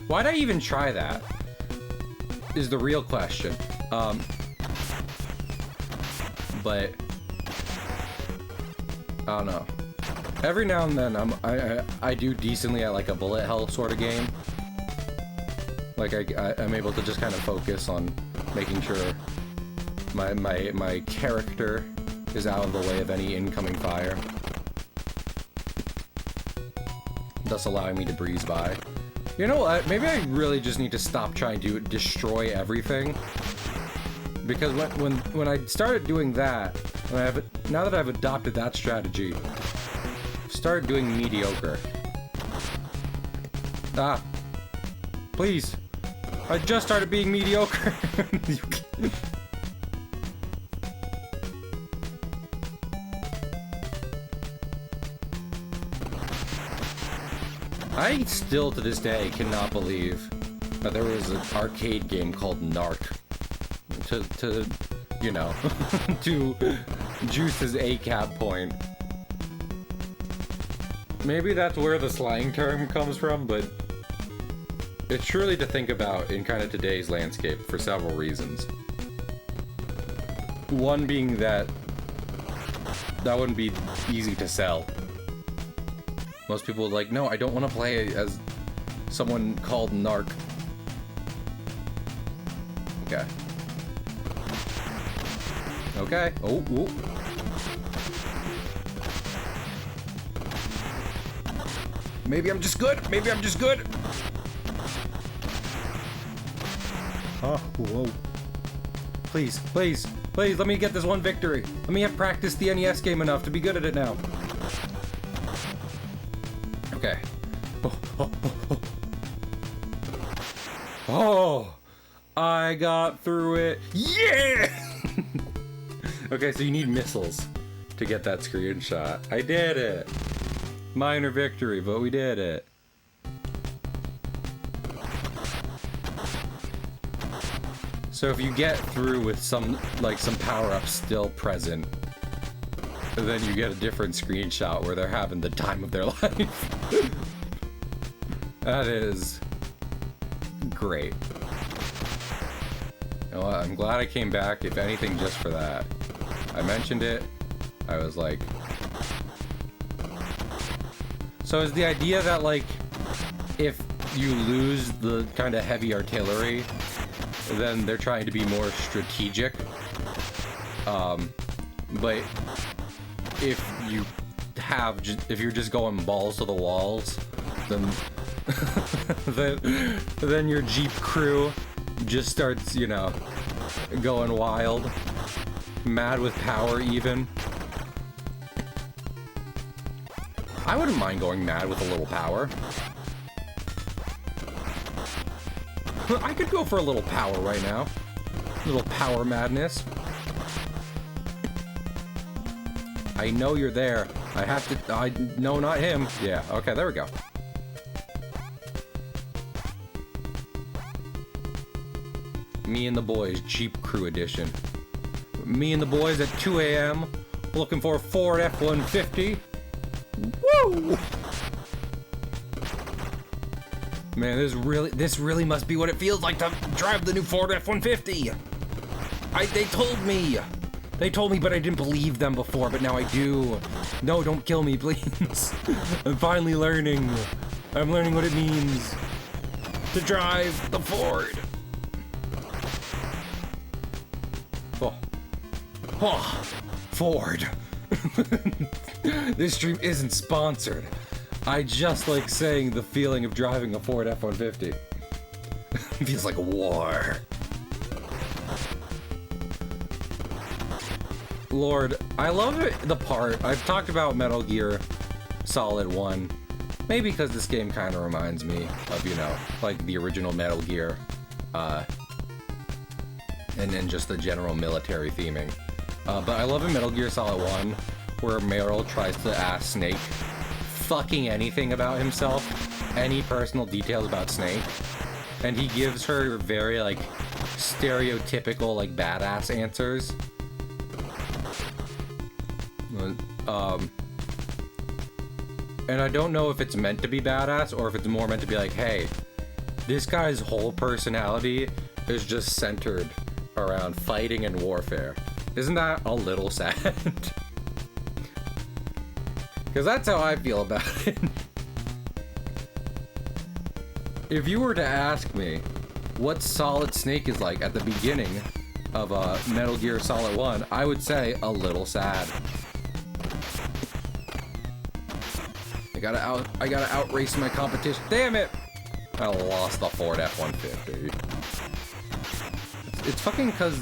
Why'd I even try that? Is the real question. But I don't know. Every now and then I do decently at like a bullet hell sort of game. Like I'm able to just kind of focus on making sure my character is out of the way of any incoming fire, thus allowing me to breeze by. You know what? Maybe I really just need to stop trying to destroy everything. Because when I started doing that, now that I've adopted that strategy, I've started doing mediocre. Ah, please! I just started being mediocre. I still to this day cannot believe that there was an arcade game called Narc. To you know, to Juice's ACAB point. Maybe that's where the slang term comes from, but it's surely to think about in kind of today's landscape for several reasons. One being that wouldn't be easy to sell. Most people would like, no, I don't want to play as someone called Narc. Okay. Okay. Oh, oh. Maybe I'm just good. Maybe I'm just good. Oh, whoa. Please, please, please, let me get this one victory. Let me have practiced the NES game enough to be good at it now. Okay. Oh, oh, oh, oh. Oh, I got through it. Yeah! Okay, so you need missiles to get that screenshot. I did it! Minor victory, but we did it. So if you get through with some power-ups still present, then you get a different screenshot where they're having the time of their life. That is great. You know what? I'm glad I came back, if anything, just for that. I mentioned it. I was like... So is the idea that, like, if you lose the kind of heavy artillery, then they're trying to be more strategic? But if you're just going balls to the walls, then then your Jeep crew just starts, you know, going wild, mad with power even. I wouldn't mind going mad with a little power. I could go for a little power right now. A little power madness. I know you're there. I have to... No, not him. Yeah, okay, there we go. Me and the boys, Jeep Crew Edition. Me and the boys at 2 a.m. looking for a Ford F-150. Woo! Man, this really must be what it feels like to drive the new Ford F-150. They told me. They told me, but I didn't believe them before, but now I do. No, don't kill me, please. I'm finally learning. I'm learning what it means to drive the Ford. Oh, Ford. This stream isn't sponsored. I just like saying the feeling of driving a Ford F-150. Feels like a war. Lord, I love it, the part. I've talked about Metal Gear Solid 1. Maybe because this game kind of reminds me of, you know, like the original Metal Gear. And then just the general military theming. But I love in Metal Gear Solid 1 where Meryl tries to ask Snake fucking anything about himself, any personal details about Snake, and he gives her very, like, stereotypical, like, badass answers. And I don't know if it's meant to be badass or if it's more meant to be like, hey, this guy's whole personality is just centered around fighting and warfare. Isn't that a little sad? Because that's how I feel about it. If you were to ask me what Solid Snake is like at the beginning of Metal Gear Solid 1, I would say a little sad. I gotta outrace my competition. Damn it! I lost the Ford F-150. It's fucking because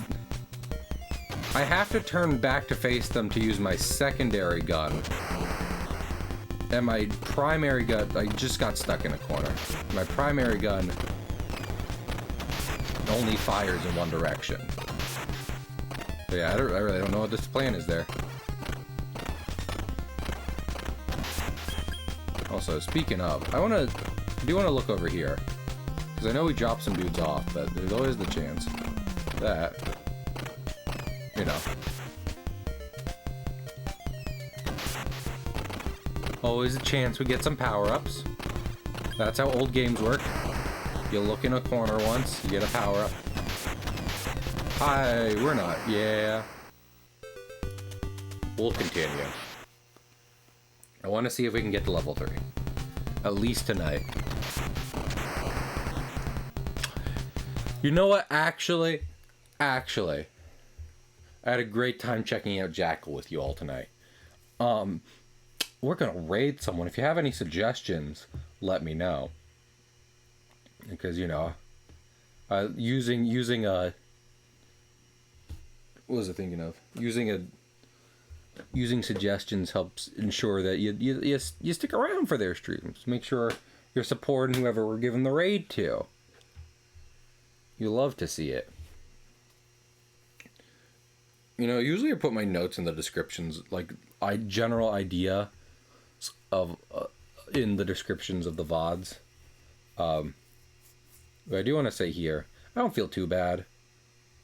I have to turn back to face them to use my secondary gun. And my primary gun, I just got stuck in a corner. My primary gun only fires in one direction. So yeah, I really don't know what this plan is there. Also, speaking of, I do want to look over here. Because I know we dropped some dudes off, but there's always the chance that, you know. Always a chance we get some power-ups. That's how old games work. You look in a corner once, you get a power-up. Hi, we're not. Yeah. We'll continue. I want to see if we can get to level 3. At least tonight. You know what? Actually, I had a great time checking out Jackal with you all tonight. We're gonna raid someone. If you have any suggestions, let me know. Because, you know, using a... What was I thinking of? Using suggestions helps ensure that you stick around for their streams. Make sure you're supporting whoever we're giving the raid to. You love to see it. Usually I put my notes in the descriptions, like general idea of in the descriptions of the VODs. But I do want to say here, I don't feel too bad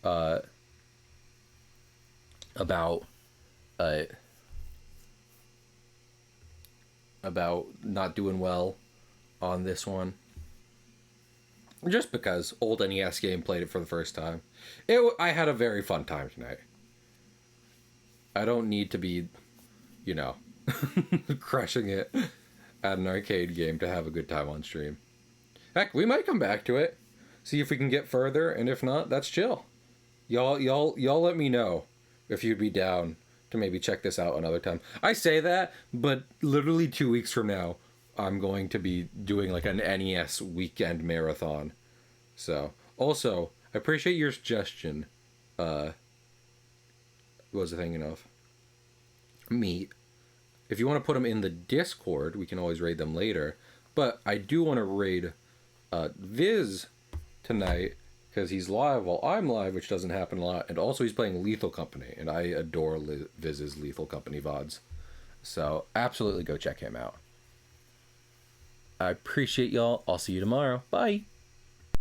uh, about uh, about not doing well on this one. Just because old NES game, played it for the first time. I had a very fun time tonight. I don't need to be, you know, crushing it at an arcade game to have a good time on stream. Heck, we might come back to it, see if we can get further, and if not, that's chill. Y'all let me know if you'd be down to maybe check this out another time. I say that, but literally 2 weeks from now, I'm going to be doing like an NES weekend marathon. So, also, I appreciate your suggestion. What was I thinking of? Meat. If you want to put them in the Discord, we can always raid them later. But I do want to raid Viz tonight because he's live while I'm live, which doesn't happen a lot. And also, he's playing Lethal Company, and I adore Viz's Lethal Company VODs. So, absolutely go check him out. I appreciate y'all. I'll see you tomorrow. Bye.